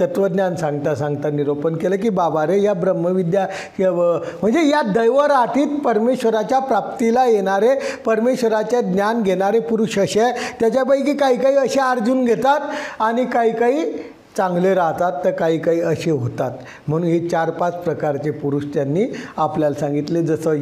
तत्त्वज्ञान सांगता सांगता निरूपण केलं की बाबा रे, या ब्रह्मविद्या म्हणजे या दैवराठीत परमेश्वराच्या प्राप्तीला येणारे, परमेश्वराचे ज्ञान घेणारे पुरुष असे आहे. त्याच्यापैकी काही काही असे अर्जुन घेतात आणि काही काही चांगले राहतात, तर काही काही असे होतात. म्हणून हे 4-5 प्रकारचे पुरुष त्यांनी आपल्याला सांगितले. जसं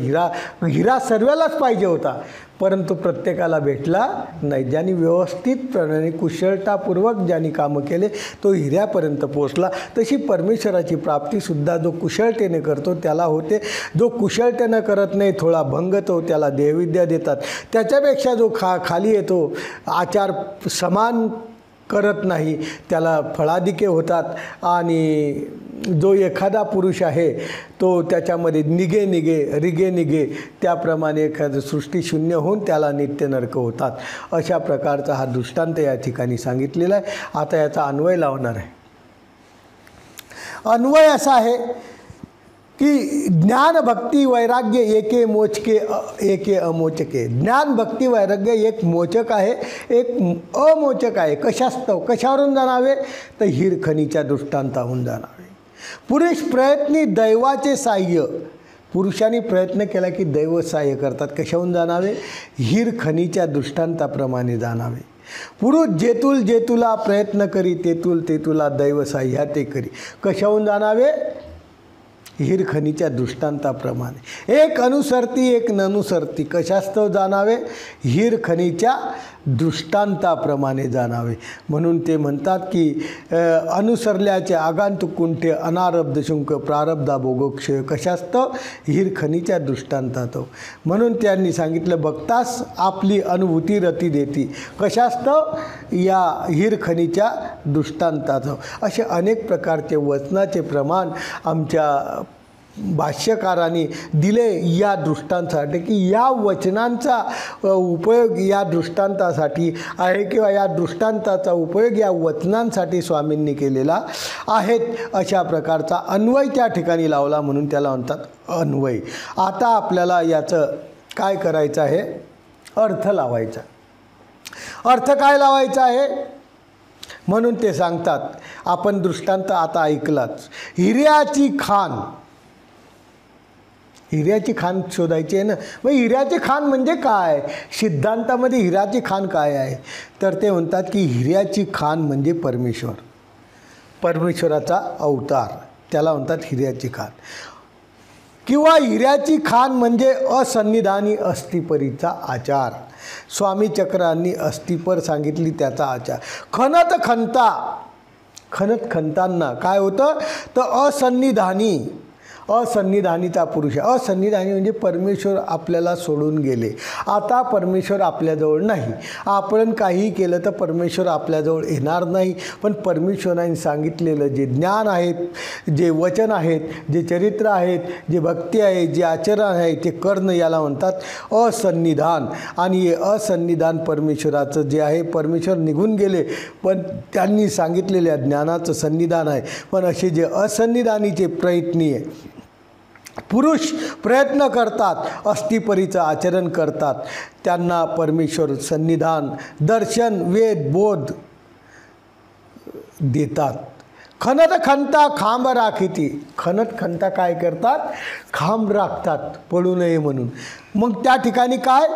हिरा सर्वालाच पाहिजे होता परंतु प्रत्येकाला भेटला नाही. ज्यांनी व्यवस्थितपणे कुशलतापूर्वक ज्यांनी कामं केले तो हिऱ्यापर्यंत पोचला. तशी परमेश्वराची प्राप्तीसुद्धा जो कुशलतेने करतो त्याला होते. जो कुशलतेनं करत नाही, थोडा भंगतो, त्याला देवविद्या देतात. त्याच्यापेक्षा जो खाली येतो, आचार समान करत नाही त्याला फळाधिके होतात आणि जो एखादा पुरुष आहे तो त्याच्यामध्ये निगे रिगे निगे त्याप्रमाणे एखादं सृष्टी शून्य होऊन त्याला नित्य नरक होतात. अशा प्रकारचा हा दृष्टांत या ठिकाणी सांगितलेला आहे. आता याचा अन्वय लावणार आहे. अन्वय असा आहे की ज्ञान भक्ती वैराग्य एके मोचके एके अमोचके. ज्ञान भक्ती वैराग्य एक मोचक आहे, एक अमोचक आहे. कशावरून जाणावे तर हिरखणीच्या दृष्टांताहून जाणावे. पुरुष प्रयत्नी दैवाचे साह्य. पुरुषांनी प्रयत्न केला की दैव साह्य करतात. कशाहून जाणावे हिरखणीच्या दृष्टांताप्रमाणे जाणावे. पुरुष जेतुला प्रयत्न करी तेतुला दैव साह्या ते करी. कशाहून जाणावे हिरखणीच्या दृष्टांताप्रमाणे. एक अनुसरती एक ननुसरती. कशास्तव जाणावे हिरखणीच्या दृष्टांताप्रमाणे जाणावे. म्हणून ते म्हणतात की अनुसरल्याचे आगांतुक कुंठे अनारब्ध शुंक प्रारब्धा भोगोक्षय. कशास्तव हिरखणीच्या दृष्टांतात. म्हणून त्यांनी सांगितलं बघतास आपली अनुभूती रती देती. कशास्तव या हिरखणीच्या दृष्टांतात. असे अनेक प्रकारचे वचनाचे प्रमाण आमच्या भाष्यकारांनी दिले या दृष्टांतासाठी की या वचनांचा उपयोग या दृष्टांतासाठी आहे किंवा या दृष्टांताचा उपयोग या वचनांसाठी स्वामींनी केलेला आहेत. अशा प्रकारचा अन्वय त्या ठिकाणी लावला म्हणून त्याला म्हणतात अन्वय. आता आपल्याला याचं काय करायचं आहे अर्थ लावायचा. अर्थ काय लावायचा आहे म्हणून ते सांगतात. आपण दृष्टांत आता ऐकलाच. हिऱ्याची खाण. हिऱ्याची खाण शोधायची आहे ना. मग हिऱ्याची खाण म्हणजे काय सिद्धांतामध्ये हिऱ्याची खाण काय आहे तर ते म्हणतात की हिऱ्याची खाण म्हणजे परमेश्वर, परमेश्वराचा अवतार. त्याला म्हणतात हिऱ्याची खाण. किंवा हिऱ्याची खाण म्हणजे असन्निधानी अस्थिपरीचा आचार. स्वामी चक्रांनी अस्थिपर सांगितली त्याचा आचार. खणत खणताना काय होतं तर असन्निधानीचा पुरुष आहे. असन्निधानी म्हणजे परमेश्वर आपल्याला सोडून गेले. आता परमेश्वर आपल्याजवळ नाही. आपण काहीही केलं तर परमेश्वर आपल्याजवळ येणार नाही. पण परमेश्वराने सांगितलेलं जे ज्ञान आहेत, जे वचन आहेत, जे चरित्र आहेत, जे भक्ती आहे, जे आचरण आहे ते करणं याला म्हणतात असन्निधान. आणि हे असन्निधान परमेश्वराचं जे आहे परमेश्वर निघून गेले पण त्यांनी सांगितलेल्या ज्ञानाचं सन्निधान आहे. पण असे जे असन्निधानीचे प्रयत्नी आहे पुरुष प्रयत्न करतात अस्थिपरीचं आचरण करतात त्यांना परमेश्वर सन्निधान दर्शन वेद बोध देतात. खणत खणता खांब राखीती. खणत खणता काय करतात खांब राखतात पडू नये म्हणून. मग त्या ठिकाणी काय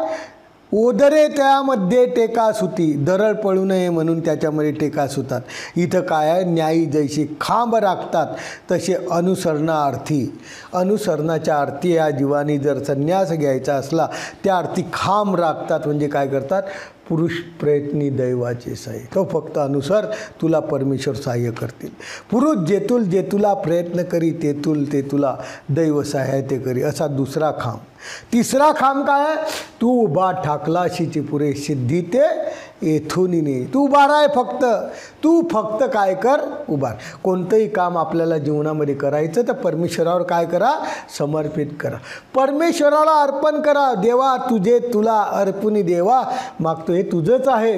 ओदरे त्यामध्ये टेकास होती. दरड पडू नये म्हणून त्याच्यामध्ये टेकास होतात. इथं काय आहे न्यायी जैसे खांब राखतात तसे अनुसरणार्थी. अनुसरणाच्या अर्थी या जीवानी जर संन्यास घ्यायचा असला त्या अर्थी खांब राखतात. म्हणजे काय करतात पुरुष प्रयत्नी दैवाचे साह्य. तो फक्त अनुसर तुला परमेश्वर साह्य करतील. पुरुष जेतुला प्रयत्न करी तेतुला दैव सहायते करी. असा दुसरा खांब. तिसरा खांब काय तू उभा ठाकलाशीची पुरे सिद्धी ते येथून नाही. तू उभा राह तू फक्त काय कर उभा. कोणतंही काम आपल्याला जीवनामध्ये करायचं तर परमेश्वरावर काय करा समर्पित करा. परमेश्वराला अर्पण करा. देवा तुला अर्पणी देवा मागतो हे तुझंच आहे.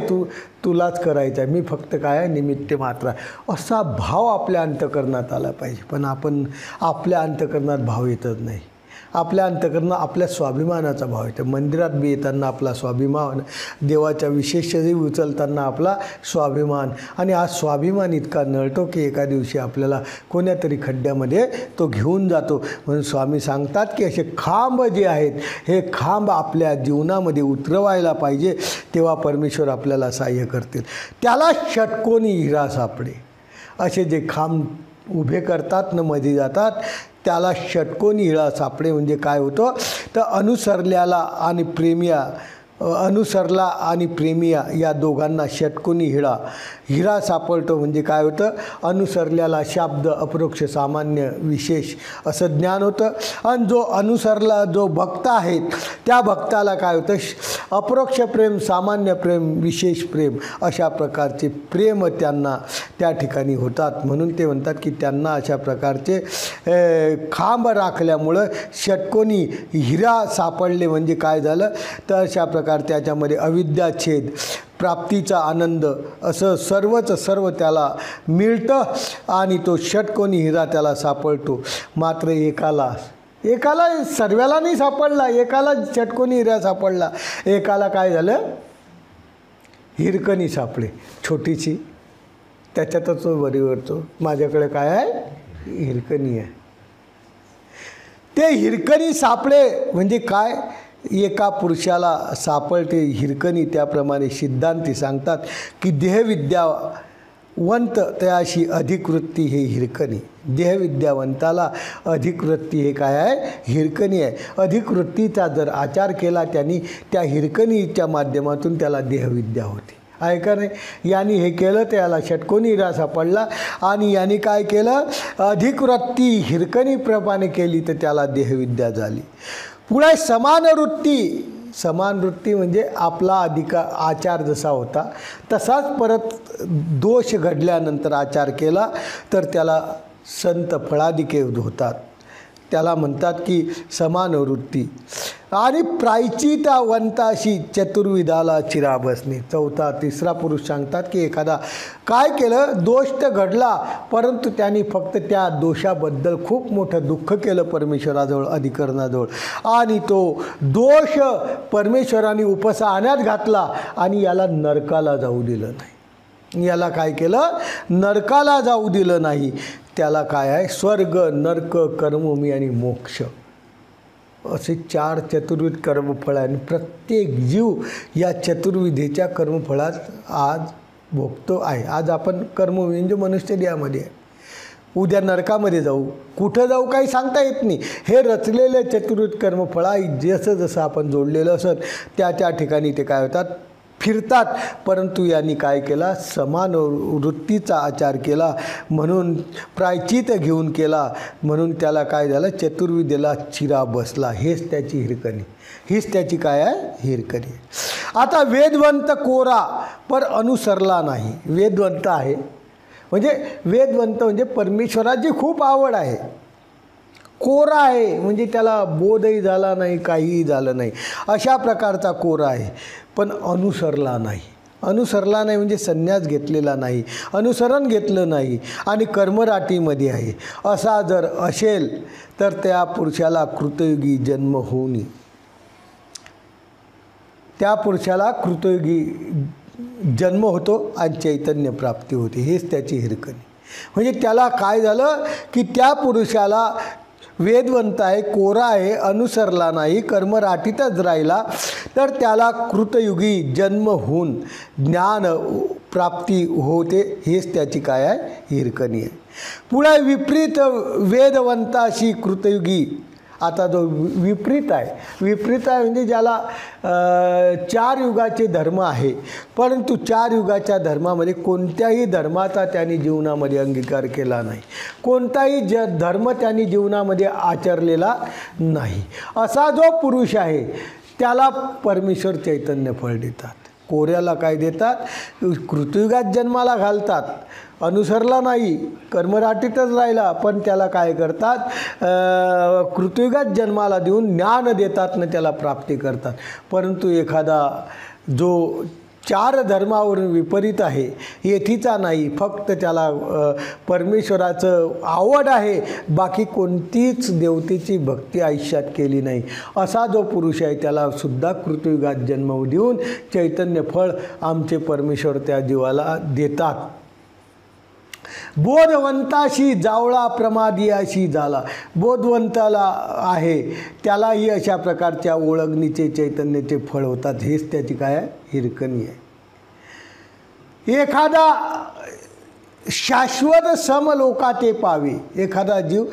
तुलाच करायचं आहे. मी फक्त काय निमित्त मात्र. असा भाव आपल्या अंतःकरणात आला पाहिजे. पण आपण आपल्या अंतःकरणात भाव येतच नाही. आपल्या अंतःकरणात आपल्या स्वाभिमानाचा भाव येतो. मंदिरात बी येताना आपला स्वाभिमान, देवाच्या विशेषही उचलताना आपला स्वाभिमान. आणि हा स्वाभिमान इतका नळतो की एका दिवशी आपल्याला कोण्यातरी खड्ड्यामध्ये तो घेऊन जातो. म्हणून स्वामी सांगतात की असे खांब जे आहेत हे खांब आपल्या जीवनामध्ये उतरवायला पाहिजे. तेव्हा परमेश्वर आपल्याला सहाय्य करतील. त्याला षटकोनी हिरा सापडे. असे जे खांब उभे करतात न मध्ये जातात त्याला षटकोनी हिरा सापडे. म्हणजे काय होतं तर अनुसरल्याला आणि अनुसरला आणि प्रेमिया या दोघांना षटकोनी हिरा सापडतो. म्हणजे काय होतं, अनुसरल्याला शाब्द अपरोक्ष सामान्य विशेष असं ज्ञान होतं. आणि जो अनुसरला जो भक्त आहेत त्या भक्ताला काय होतं, अपरोक्ष प्रेम, सामान्य प्रेम, विशेष प्रेम अशा प्रकारचे प्रेम त्यांना त्या ठिकाणी होतात. म्हणून ते म्हणतात की त्यांना अशा प्रकारचे खांब राखल्यामुळं षटकोनी हिरा सापडले. म्हणजे काय झालं तर अशा प्रकार त्याच्यामध्ये अविद्याछेद, प्राप्तीचा आनंद असं सर्व त्याला मिळतं आणि तो षटकोनी हिरा त्याला सापडतो. मात्र एकाला सर्वाला नाही सापडला, एकाला षटकोनी हिरा सापडला, एकाला काय झालं, हिरकणी सापडे छोटीशी, त्याच्यातच तो बरीवरतो माझ्याकडे काय आहे, हिरकणी आहे. ते हिरकणी सापडे म्हणजे काय, एका पुरुषाला सापडते हिरकणी. त्याप्रमाणे सिद्धांती सांगतात की देहविद्यावंत त्याशी अधिकृती हे हिरकणी. देहविद्यावंताला अधिकृती हे काय आहे, हिरकणी आहे. अधिकृतीचा जर आचार केला त्यांनी, त्या हिरकणीच्या माध्यमातून त्याला देहविद्या होती, आहे का नाही. यांनी हे केलं, त्याला षटकोनी हिरा सापडला आणि यांनी काय केलं, अधिकृती हिरकणीप्रमाणे केली तर त्याला देहविद्या झाली. पुढे समान वृत्ती म्हणजे आपला आचार जसा होता तसाच परत दोष घडल्यानंतर आचार केला तर त्याला संत फळादिके होतात. त्याला म्हणतात की समान वृत्ती. आणि प्रायचितावंताशी चतुर्विधाला चिरा बसणे. तिसरा पुरुष सांगतात की एखादा काय केलं, दोष तर घडला परंतु त्यांनी फक्त त्या दोषाबद्दल खूप मोठं दुःख केलं परमेश्वराजवळ, अधिकरणाजवळ, आणि तो दोष परमेश्वराने उपसाण्यात घातला आणि याला नरकाला जाऊ दिलं नाही. याला काय केलं, नरकाला जाऊ दिलं नाही. त्याला काय आहे, स्वर्ग, नरक, कर्मभूमी आणि मोक्ष असे 4 चतुर्विध कर्मफळ आणि प्रत्येक जीव या चतुर्विधेच्या कर्मफळात आज भोगतो आहे. आज आपण कर्मभूमी म्हणजे मनुष्य देहामध्ये आहे, उद्या नरकामध्ये जाऊ, कुठं जाऊ काही सांगता येत नाही. हे रचलेले चतुर्विध कर्मफळा जसं जसं आपण जोडलेलं असत त्या ठिकाणी ते काय होतात, फिरतात. परंतु यांनी काय केला, समान वृत्तीचा आचार केला, म्हणून प्रायचित घेऊन केला, म्हणून त्याला काय झालं, चतुर्विधेला चिरा बसला. हेच त्याची हिरकणी, हीच त्याची काय आहे, हिरकणी. आता वेदवंत कोरा पर अनुसरला नाही. वेदवंत आहे म्हणजे परमेश्वराची खूप आवड आहे. कोरा आहे म्हणजे त्याला बोधही झाला नाही, काहीही झालं नाही, अशा प्रकारचा कोरा आहे. पण अनुसरला नाही म्हणजे संन्यास घेतलेला नाही, अनुसरण घेतलं नाही आणि कर्मराटीमध्ये आहे. असा जर असेल तर त्या पुरुषाला कृतयुगी जन्म होऊन, त्या पुरुषाला कृतयुगी जन्म होतो आणि चैतन्य प्राप्ती होते. हेच त्याची हिरकणी. म्हणजे त्याला काय झालं की त्या पुरुषाला वेदवंत आहे, कोरा आहे, अनुसरला नाही, कर्मराटीतच राहिला तर त्याला कृतयुगी जन्म होऊन ज्ञान प्राप्ती होते. हेच त्याची काय आहे, हिरकणी आहे. पुढे विपरीत वेदवंताशी कृतयुगी. आता जो विपरीत आहे म्हणजे ज्याला 4 युगाचे धर्म आहे, परंतु 4 युगाच्या धर्मामध्ये कोणत्याही धर्माचा त्यांनी जीवनामध्ये अंगीकार केला नाही, कोणताही धर्म त्यांनी जीवनामध्ये आचरलेला नाही, असा जो पुरुष आहे त्याला परमेश्वर चैतन्य फळ देतात. कोऱ्याला काय देतात, कृतयुगात जन्माला घालतात, अनुसरला नाही, कर्मराटीतच राहिला, पण त्याला काय करतात, कृतयुगात जन्माला देऊन ज्ञान देतात ना, त्याला प्राप्ती करतात. परंतु एखादा जो 4 धर्मावरून विपरीत आहे, येथीचा नाही, फक्त त्याला परमेश्वराचं आवड आहे, बाकी कोणतीच देवतेची भक्ती आयुष्यात केली नाही, असा जो पुरुष आहे त्याला सुद्धा कृतयुगात जन्म देऊन चैतन्य फळ आमचे परमेश्वर त्या जीवाला देतात. बोधवंताशी जावळा प्रमादियाशी झाला. बोधवंताला आहे त्यालाही अशा प्रकारच्या ओळखणीचे चैतन्याचे फळ होतात. हेच त्याची काय आहे, हिरकणी आहे. एखादा शाश्वत समलोका ते पावे. एखादा जीव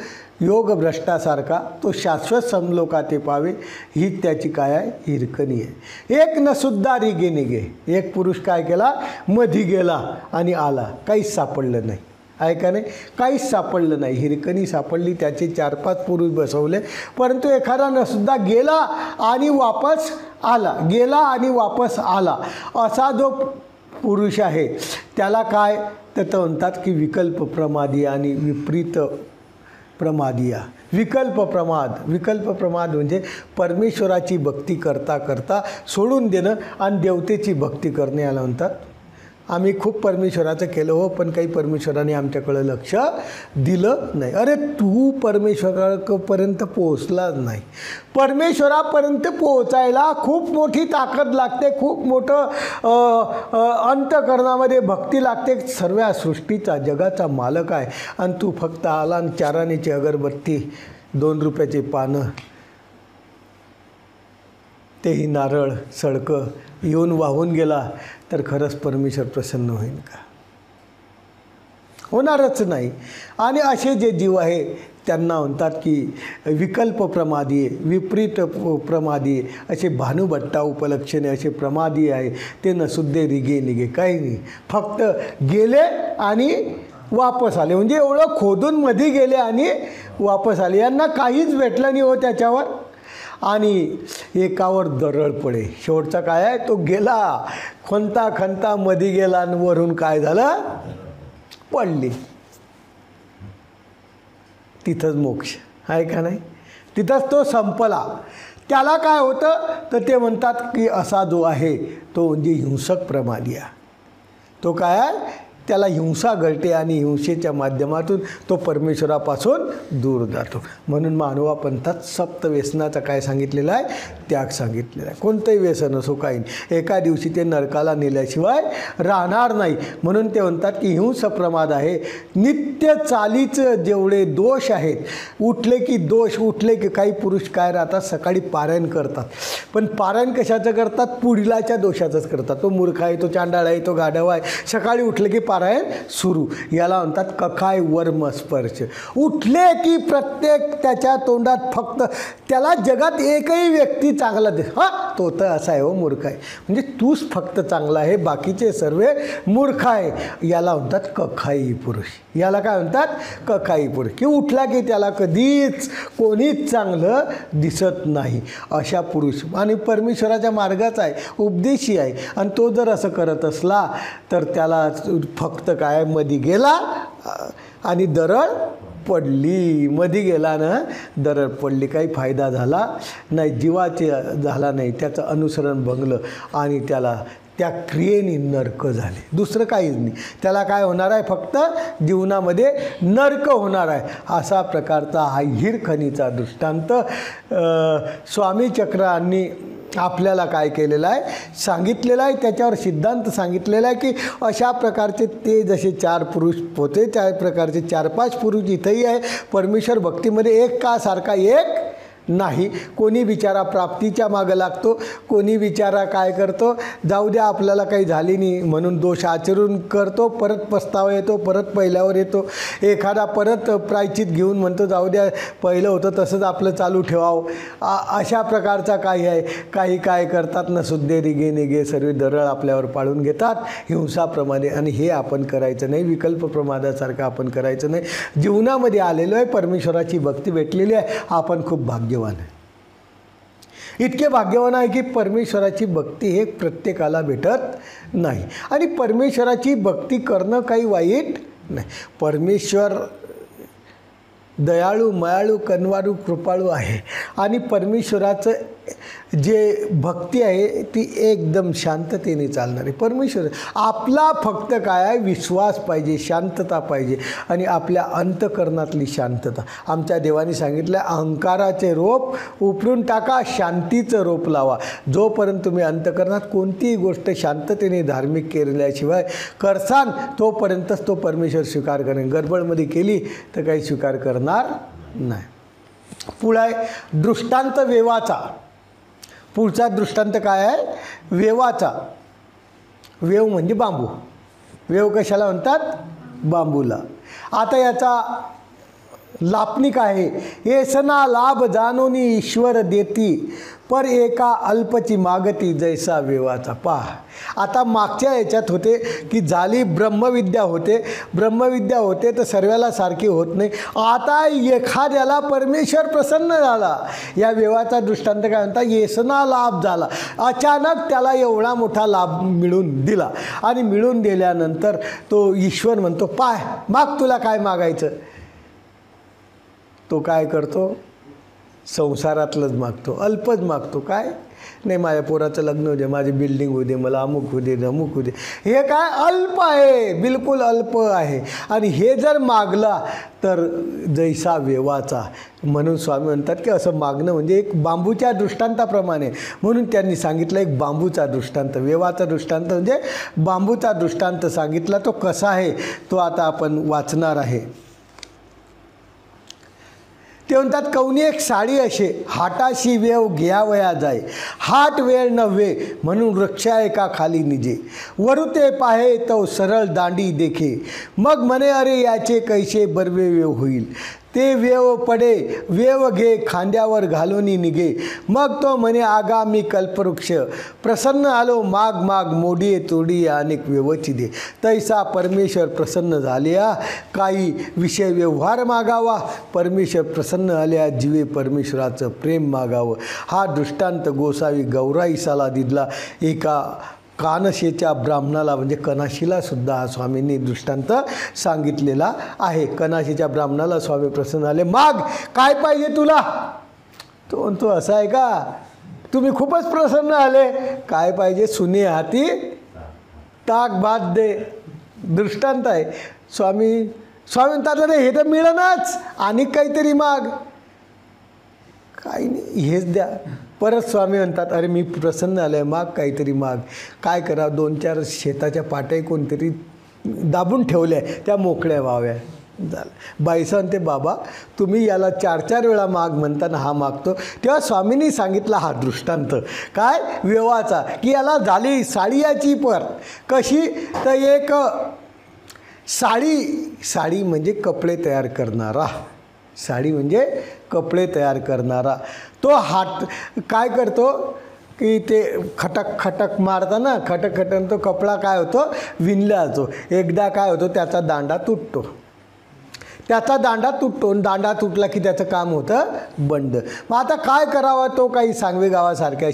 योग भ्रष्टासारखा तो शाश्वत समलोकाते पावे, ही त्याची काय आहे, हिरकणी आहे. एक नसुद्धा रिगे निगे, एक पुरुष काय केला, मधी गेला आणि आला, काहीच सापडलं नाही. आहे का नाही, काहीच सापडलं नाही. हिरकणी सापडली, त्याचे 4-5 पुरुष बसवले, परंतु एखादा नसुद्धा गेला आणि वापस आला, गेला आणि वापस आला, असा जो पुरुष आहे त्याला काय तर म्हणतात की विकल्प प्रमादी आणि विपरीत प्रमादिया. विकल्प प्रमाद म्हणजे परमेश्वराची भक्ती करता करता सोडून देणं आणि देवतेची भक्ती करणे याला म्हणतात. आम्ही खूप परमेश्वराचं केलं हो, पण काही परमेश्वराने आमच्याकडं लक्ष दिलं नाही. अरे तू परमेश्वरापर्यंत पोहोचलाच नाही. परमेश्वरापर्यंत पोहोचायला खूप मोठी ताकद लागते, खूप मोठं अंतःकरणामध्ये भक्ती लागते. सर्व सृष्टीचा जगाचा मालक आहे आणि तू फक्त आला आणि 4 आण्याची अगरबत्ती, 2 रुपयाचे पानं, तेही नारळ सडकं येऊन वाहून गेला तर खरंच परमेश्वर प्रसन्न होईल का? होणारच नाही. आणि असे जे जीव आहे त्यांना म्हणतात की विकल्प प्रमादी आहे, विपरीत प्रमादी आहे, असे भानुभट्टा उपलक्षणे असे प्रमादी आहे. ते नसुद्धे रिगे निगे, काही नाही, फक्त गेले आणि वापस आले. म्हणजे एवढं खोदून मध्ये गेले आणि वापस आले, यांना काहीच भेटलं नाही हो त्याच्यावर. आणि एकावर दरड पडे. शेवटचा काय आहे, तो गेला खंता मध्ये गेला आणि वरून काय झालं, पडली. तिथंच मोक्ष आहे का नाही, तिथंच तो संपला. त्याला काय होतं तर ते म्हणतात की असा जो आहे तो म्हणजे हिंसक प्रमादिया. तो काय आहे, त्याला हिंसा घडते आणि हिंसेच्या माध्यमातून तो परमेश्वरापासून दूर जातो. म्हणून मानवा पंथात सप्त व्यसनाचा काय सांगितलेला आहे, त्याग सांगितलेला आहे. कोणतंही व्यसन असो काही नाही, एका दिवशी ते नरकाला नेल्याशिवाय राहणार नाही. म्हणून ते म्हणतात की हिंस प्रमाद आहे. नित्य चालीचं जेवढे दोष आहेत, उठले की दोष, उठले की काही पुरुष काय राहतात, सकाळी पारायण करतात, पण पारायण कशाचं करतात, पुढीलाच्या दोषाचंच करतात. तो मूर्ख आहे, तो चांडाळ आहे, तो गाढव आहे. सकाळी उठले की पारायण सुरू. याला म्हणतात कखाय वर्म स्पर्श. उठले की प्रत्येक त्याच्या तोंडात फक्त त्याला जगात एकही व्यक्ती चांगला हां तो तर असा आहे हो, मूर्ख आहे. म्हणजे तूच फक्त चांगला आहे, बाकीचे सर्व मूर्ख आहे. याला म्हणतात कखाई पुरुष. याला काय म्हणतात, कखाई पुरुष. की उठला की त्याला कधीच कोणीच चांगलं दिसत नाही, अशा पुरुष. आणि परमेश्वराच्या मार्गाचा आहे, उपदेशी आहे. आणि तो जर असं करत असला तर त्याला फक्त काय, मध्ये गेला आणि दरड पडली. मध्ये गेला ना, दरड पडली, काही फायदा झाला नाही, जीवाचे झाला नाही, त्याचं अनुसरण भंगलं आणि त्याला त्या क्रियेने नरक झाले. दुसरं काहीच नाही. त्याला काय होणार आहे, फक्त जीवनामध्ये नरक होणार आहे. असा प्रकारचा हा हिरकणीचा दृष्टांत स्वामी चक्रांनी आपल्याला काय केलेलं आहे, सांगितलेलं आहे. त्याच्यावर सिद्धांत सांगितलेला आहे की अशा प्रकारचे ते जसे 4 पुरुष होते, त्या प्रकारचे 4-5 पुरुष इथंही आहे. परमेश्वर भक्तीमध्ये एक का सारखा एक नाही. कोणी बिचारा प्राप्तीच्या मागं लागतो, कोणी बिचारा काय करतो, जाऊ द्या आपल्याला काही झाली नाही म्हणून दोष आचरून करतो, परत पस्तावा येतो, परत पहिल्यावर येतो. एखादा परत प्रायचित घेऊन म्हणतो जाऊ द्या पहिलं होतं तसंच आपलं चालू ठेवावं. अशा प्रकारचा काही आहे. काही काय करतात नसुद्धे रिगे निगे, सर्व दरळ आपल्यावर पाळून घेतात हिंसाप्रमाणे. आणि हे आपण करायचं नाही, विकल्प प्रमादासारखं आपण करायचं नाही. जीवनामध्ये आलेलो आहे, परमेश्वराची भक्ती भेटलेली आहे, आपण खूप भाग्यवान आहे. इतके भाग्यवान आहे की परमेश्वराची भक्ती हे प्रत्येकाला भेटत नाही. आणि परमेश्वराची भक्ती करणं काही वाईट नाही. परमेश्वर दयाळू, मयाळू, कनवारू, कृपाळू आहे. आणि परमेश्वराचं जे भक्ती आहे ती एकदम शांततेने चालणारी. परमेश्वर आपला फक्त काय आहे, विश्वास पाहिजे, शांतता पाहिजे आणि आपल्या अंतःकरणातली शांतता. आमच्या देवाने सांगितलं, अहंकाराचे रोप उपरून टाका, शांतीचं रोप लावा. जोपर्यंत तुम्ही अंतःकरणात कोणतीही गोष्ट शांततेने धार्मिक केल्याशिवाय करसान तोपर्यंतच तो परमेश्वर स्वीकार करेन. गडबडमध्ये केली तर काही स्वीकार करणार नाही. पुढे दृष्टांत वेवाचा. पुढचा दृष्टांत काय आहे, वेवाचा. वेव म्हणजे बांबू. वेव कशाला म्हणतात, बांबूला. आता याचा लापणिक आहे. येसना लाभ जाणोनी ईश्वर देती, पर एका अल्पची मागती जैसा वेवाचा. पहा, आता मागच्या याच्यात होते की झाली ब्रह्मविद्या होते तर सर्वाला सारखी होत नाही. आता एखाद्याला परमेश्वर प्रसन्न झाला. या वेवाचा दृष्टांत काय म्हणता, येसना लाभ झाला. अचानक त्याला एवढा मोठा लाभ मिळून दिला आणि मिळून दिल्यानंतर तो ईश्वर म्हणतो, पाय माग, तुला काय मागायचं. तो काय करतो, संसारातलंच मागतो, अल्पच मागतो. काय नाही, माझ्या पोराचं लग्न होऊ दे, माझी बिल्डिंग होऊ दे, मला अमुक होऊ दे, अमुक होऊ दे. हे काय अल्प आहे, बिलकुल अल्प आहे. आणि हे जर मागला तर जैसा वेवाचा. म्हणून स्वामी म्हणतात की असं मागणं म्हणजे एक बांबूच्या दृष्टांताप्रमाणे. म्हणून त्यांनी सांगितलं एक बांबूचा दृष्टांत, वेवाचा दृष्टांत म्हणजे बांबूचा दृष्टांत सांगितला. तो कसा आहे तो आता आपण वाचणार आहे. ते म्हणतात, कवनी एक साडी असे हाटाशी वेव घ्यावया जाय, हाट वेळ नव्हे म्हणून वृक्षा एका खाली निजे, वरुते पाहे तो सरळ दांडी देखे, मग म्हणे अरे याचे कैसे बरवे वेव होईल, ते वेव पडे वेव घे खांद्यावर घालूनी निघे, मग तो म्हणे आगा मी कल्पवृक्ष, प्रसन्न आलो माग माग मोडिये तोडिये अनेक वेवची दे. तैसा परमेश्वर प्रसन्न झाल्या, काही विषय व्यवहार मागावा, परमेश्वर प्रसन्न आल्या जीवे परमेश्वराचं प्रेम मागावं. हा दृष्टांत गोसावी गौराईसाला दिला. एका कानशेच्या ब्राह्मणाला म्हणजे कनाशीला सुद्धा हा स्वामींनी दृष्टांत सांगितलेला आहे. कनाशीच्या ब्राह्मणाला स्वामी प्रसन्न आले, माग काय पाहिजे तुला. तो म्हणतो, असं आहे का, तुम्ही खूपच प्रसन्न आले, काय पाहिजे. सुने हाती ताक भात दे. दृष्टांत आहे. स्वामी म्हणतात, अरे हे तर मिळेनाच, आणि काहीतरी माग. काही नाही, हेच द्या. परत स्वामी म्हणतात, अरे मी प्रसन्न आलं आहे, माग काहीतरी माग. काय करा, 2-4 शेताच्या पाट्याही कोणतरी दाबून ठेवल्या, त्या मोकळ्या व्हाव्या. झालं. बाईसा म्हणते, बाबा तुम्ही याला 4-4 वेळा माग म्हणताना हा मागतो. तेव्हा स्वामींनी सांगितला हा दृष्टांत काय वेवाचा, की याला झाली साडियाची पर. कशी तर एक साडी म्हणजे कपडे तयार करणारा, साडी म्हणजे कपडे तयार करणारा. तो हात काय करतो की ते खटक खटक मारताना खटक खटक तो कपडा काय होतो, विणला जातो. एकदा काय होतो, त्याचा दांडा तुटतो. दांडा तुटला की त्याचं काम होतं बंद. मग आता काय करावं, तो काही सांगवे गावासारख्या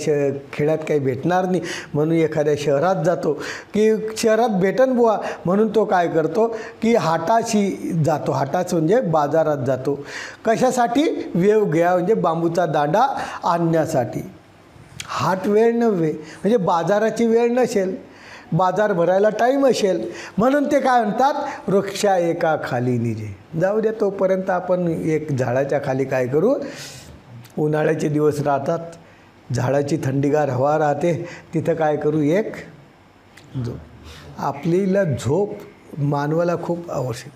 खेड्यात काही भेटणार नाही, म्हणून एखाद्या शहरात जातो की शहरात भेटन बुवा, म्हणून तो काय करतो की हाटाशी जातो. हाटाच म्हणजे बाजारात जातो. कशासाठी, वेव घ्या म्हणजे बांबूचा दांडा आणण्यासाठी. हाट वेळ नव्हे म्हणजे बाजाराची वेळ नसेल, बाजार भरायला टाईम असेल, म्हणून ते काय म्हणतात, वृक्षा एका खाली निजे. जाऊ दे, तोपर्यंत आपण एक झाडाच्या खाली काय करू. उन्हाळ्याचे दिवस राहतात, झाडाची थंडीगार हवा राहते, तिथं काय करू, एक झोप. आपलीला झोप मानवाला खूप आवश्यक.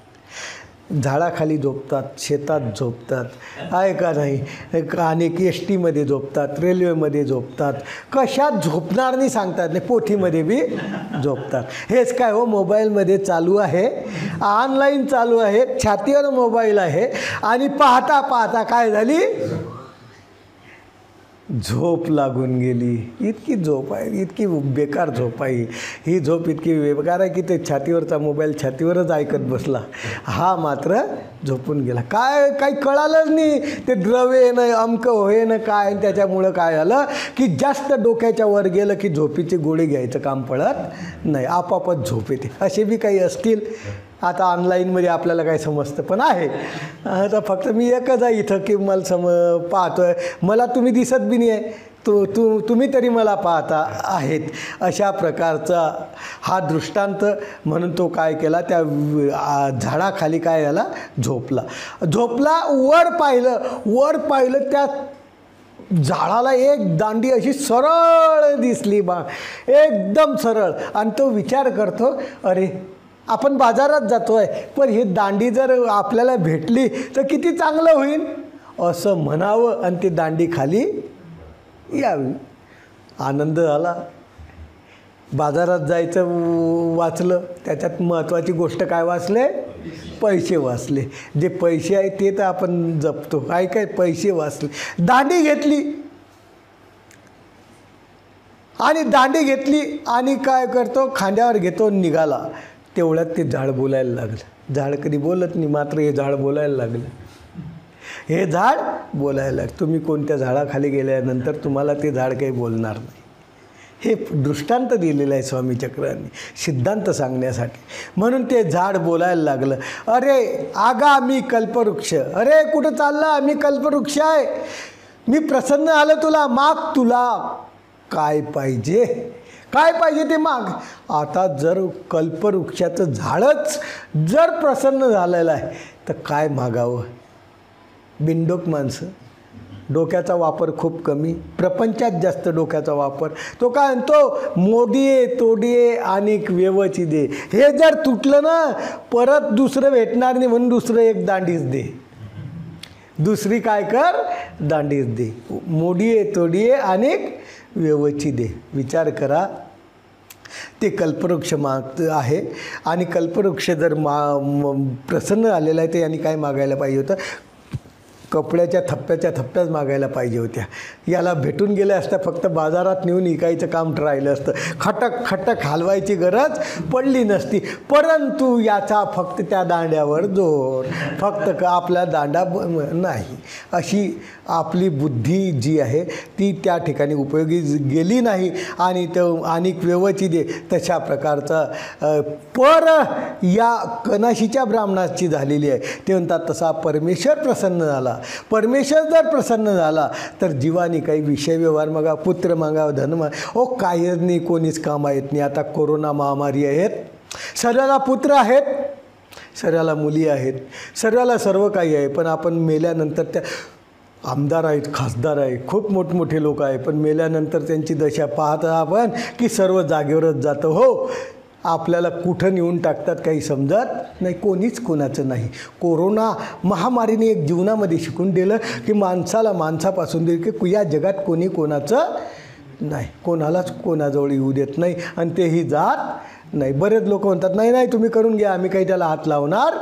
झाडाखाली झोपतात, शेतात झोपतात, आहे का नाही, अनेक एस टीमध्ये झोपतात, रेल्वेमध्ये झोपतात, कशात झोपणार नाही सांगतात नाही, पोथीमध्ये बी झोपतात. हेच काय हो, मोबाईलमध्ये चालू आहे, ऑनलाईन चालू आहे, छातीवर मोबाईल आहे, आणि पाहता पाहता काय झाली, झोप लागून गेली. इतकी झोप आहे, इतकी बेकार झोप आहे ही झोप, इतकी बेकार आहे की ते छातीवरचा मोबाईल छातीवरच ऐकत बसला, हा मात्र झोपून गेला. काही कळालंच नाही, ते द्रव्य न अमक होय ना काय. त्याच्यामुळं काय झालं की जास्त डोक्याच्या वर गेलं की झोपीची गोळी घ्यायचं काम पडत नाही, आपापच झोप येते. असे बी काही असतील. आता ऑनलाईनमध्ये आपल्याला काय समजतं पण आहे. आता फक्त मी एकच आहे इथं की मला पाहतो आहे, मला तुम्ही दिसत बी नाही आहे, तुम्ही तरी मला पाहता आहेत. अशा प्रकारचा हा दृष्टांत. म्हणून तो काय केला, त्या झाडाखाली काय झाला, झोपला. वर पाहिलं त्या झाडाला एक दांडी अशी सरळ दिसली, एकदम सरळ. आणि तो विचार करतो, अरे आपण बाजारात जातो आहे, पण ही दांडी जर आपल्याला भेटली तर किती चांगलं होईल असं म्हणावं, आणि ती दांडी खाली यावी. आनंद झाला. बाजारात जायचं वाचलं, त्याच्यात महत्त्वाची गोष्ट काय वाचले, पैसे वाचले. जे पैसे आहेत ते तर आपण जपतो, काय पैसे वाचले. दांडी घेतली आणि काय करतो, खांद्यावर घेतो, निघाला. तेवढ्यात ते झाड बोलायला लागलं. झाड कधी बोलत नाही, मात्र हे झाड बोलायला लागलं. हे झाड बोलायला लागलं. तुम्ही कोणत्या झाडाखाली गेल्यानंतर तुम्हाला ते झाड काही बोलणार नाही. हे दृष्टांत दिलेलं आहे स्वामी चक्रांनी सिद्धांत सांगण्यासाठी. म्हणून ते झाड बोलायला लागलं, अरे आगा मी कल्पवृक्ष, अरे कुठं चालला, मी कल्पवृक्ष आहे, मी प्रसन्न आलो तुला, माग तुला काय पाहिजे, काय पाहिजे ते माग. आता जर कल्पवृक्षाचं झाडच जर प्रसन्न झालेलं आहे तर काय मागावं. बिनडोक माणसं, डोक्याचा वापर खूप कमी, प्रपंचात जास्त डोक्याचा वापर. तो काय म्हणतो, मोडीये तोडीये आणि व्यवची दे. हे जर तुटलं ना परत दुसरं भेटणार नाही, म्हणून दुसरं एक दांडीच दे, दुसरी काय कर, दांडीच दे. मोडीये तोडीये आणि व्यवची दे. विचार करा, ते कल्पवृक्ष मागत आहे आणि कल्पवृक्ष जर प्रसन्न झालेला आहे तर यांनी काय मागायला पाहिजे होतं, कपड्याच्या थप्प्याच मागायला पाहिजे होत्या. याला भेटून गेल्या असत्या, फक्त बाजारात नेऊन विकायचं काम राहिलं असतं, खटक हलवायची गरज पडली नसती. परंतु याचा फक्त त्या दांड्यावर जोर, फक्त आपला दांडा नाही, अशी आपली बुद्धी जी आहे ती त्या ठिकाणी उपयोगी गेली नाही. आणि तो अनेक व्यवची दे तशा प्रकारचा पर या कनाशीच्या ब्राह्मणाची झालेली आहे. ते म्हणतात तसा परमेश्वर प्रसन्न झाला. परमेश्वर जर प्रसन्न झाला तर जीवानी काही विषय व्यवहार मागा, पुत्र मागावं, धन मागा, काहीच नाही, कोणीच कामा येत नाही. आता कोरोना महामारी आहेत, सर्वाला पुत्र आहेत, सर्वाला मुली आहेत, सर्वाला सर्व काही आहे. पण आपण मेल्यानंतर त्या आमदार आहेत, खासदार आहे, खूप मोठमोठे लोक आहे, पण मेल्यानंतर त्यांची दशा पाहता आपण की सर्व जागेवरच जातं. हो, आपल्याला कुठं नेऊन टाकतात काही समजत नाही, कोणीच कोणाचं नाही. कोरोना महामारीने एक जीवनामध्ये शिकून दिलं की माणसाला माणसापासून दिलं की या जगात कोणी कोणाचं नाही, कोणालाच कोणाजवळ येऊ देत नाही आणि तेही जात नाही. बरेच लोक म्हणतात नाही तुम्ही करून घ्या, आम्ही काही त्याला हात लावणार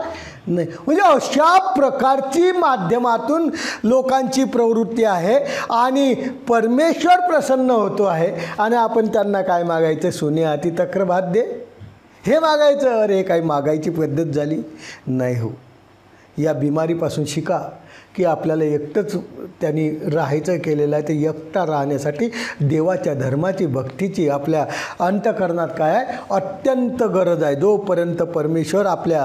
नाही. म्हणजे अशा प्रकारची माध्यमातून लोकांची प्रवृत्ती आहे आणि परमेश्वर प्रसन्न होतो आहे. आणि आपण त्यांना काय मागायचं, सोने हाती तक्र भात दे, हे मागायचं. अरे काही मागायची पद्धत झाली नाही. हो, या बिमारीपासून शिका की आपल्याला एकटंच त्यांनी राहायचं केलेलं आहे. ते एकटा राहण्यासाठी देवाच्या धर्माची भक्तीची आपल्या अंतःकरणात काय आहे, अत्यंत गरज आहे. जोपर्यंत परमेश्वर आपल्या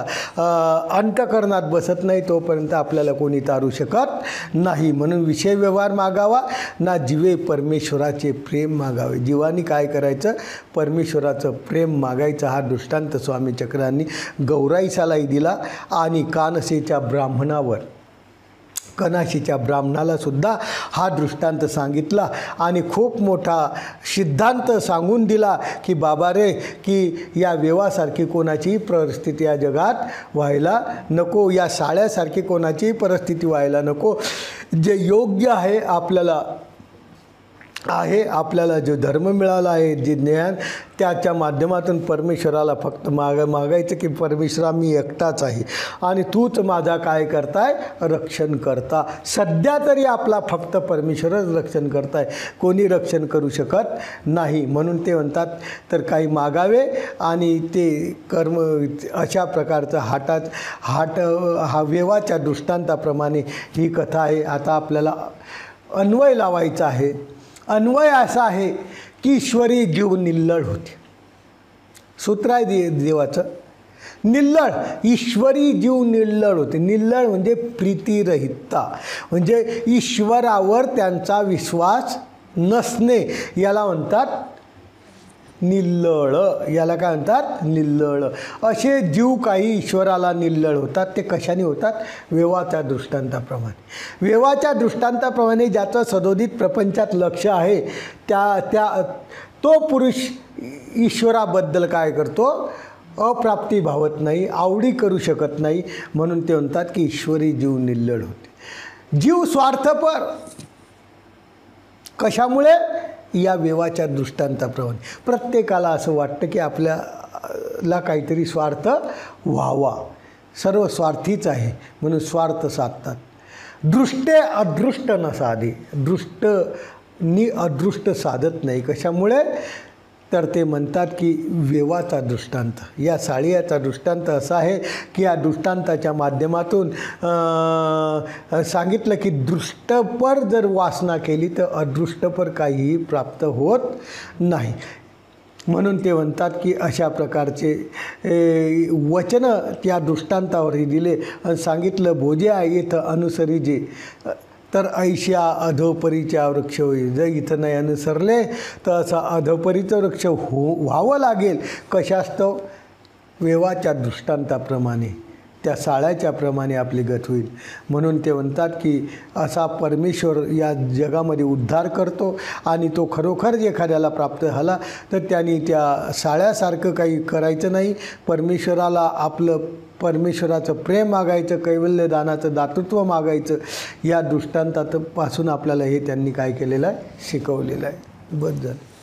अंतःकरणात बसत नाही तोपर्यंत आपल्याला कोणी तारू शकत नाही. म्हणून विषय व्यवहार मागावा ना, जीवे परमेश्वराचे प्रेम मागावे. जीवानी काय करायचं, परमेश्वराचं प्रेम मागायचं. हा दृष्टांत स्वामी चक्रांनी गौराईसालाही दिला आणि कानसेच्या ब्राह्मणावर, कनाशीच्या ब्राह्मणाला सुद्धा हा दृष्टांत सांगितला आणि खूप मोठा सिद्धांत सांगून दिला की बाबा रे, की या व्यवासारखी कोणाचीही परिस्थिती या जगात व्हायला नको, या साळ्यासारखी कोणाचीही परिस्थिती व्हायला नको. जे योग्य आहे आपल्याला जो धर्म मिळाला आहे, जे ज्ञान, त्याच्या माध्यमातून परमेश्वराला फक्त मागायचं की परमेश्वरा मी एकटाच आहे आणि तूच माझा काय करताय, रक्षण करता. सध्या तरी आपला फक्त परमेश्वरच रक्षण करताय, कोणी रक्षण करू शकत नाही. म्हणून ते म्हणतात तर काही मागावे आणि ते कर्म अशा प्रकारचं हा वेवाच्या दृष्टांताप्रमाणे ही कथा आहे. आता आपल्याला अन्वय लावायचा आहे. अन्वय असा आहे की ईश्वरी जीव निल्लळ होते. सूत्र आहे देवाचं, निल्लळ, ईश्वरी जीव निल्लळ होते. निल्लळ म्हणजे प्रीतिरहितता, म्हणजे ईश्वरावर त्यांचा विश्वास नसणे, याला म्हणतात निल्लळ. याला काय म्हणतात, निल्लळ. असे जीव काही ईश्वराला निल्लळ होतात. ते कशाने होतात, वेवाच्या दृष्टांताप्रमाणे. वेवाच्या दृष्टांताप्रमाणे ज्याचं सदोदित प्रपंचात लक्ष आहे तो पुरुष ईश्वराबद्दल काय करतो, अप्राप्ती भावत नाही, आवडी करू शकत नाही. म्हणून ते म्हणतात की ईश्वरी जीव निल्लळ होते. जीव स्वार्थपर कशामुळे, या वेवाच्या दृष्टांताप्रमाणे. प्रत्येकाला असं वाटतं की आपल्याला काहीतरी स्वार्थ व्हावा. सर्व स्वार्थीच आहे म्हणून स्वार्थ साधतात. दृष्टे अदृष्ट न साधे, दृष्ट नि अदृष्ट साधत नाही. कशामुळे? तर ते म्हणतात की वेवाचा दृष्टांत, या साळीयाचा दृष्टांत असा आहे की या दृष्टांताच्या माध्यमातून सांगितलं की दृष्टपर जर वासना केली तर अदृष्टपर काहीही प्राप्त होत नाही. म्हणून ते म्हणतात की अशा प्रकारचे वचनं त्या दृष्टांतावरही दिले आणि सांगितलं भोज्या येथ अनुसरी जे तर ऐशा अधोपरीच्या वृक्ष होईल. जर इथं नाही अनुसरले तर असा अधोपरीचं वृक्ष व्हावं लागेल. कशास्तव? वेवाच्या दृष्टांताप्रमाणे, त्या साळ्याच्या प्रमाणे आपली गत होईल. म्हणून ते म्हणतात की असा परमेश्वर या जगामध्ये उद्धार करतो आणि तो खरोखर एखाद्याला प्राप्त झाला तर त्यांनी त्या साळ्यासारखं काही करायचं नाही. परमेश्वराला आपलं परमेश्वराचं प्रेम मागायचं, कैवल्य दानाचं दातृत्व मागायचं. या दृष्टांतापासून आपल्याला हे त्यांनी काय केलेलं आहे? शिकवलेलं आहे. बस झालं.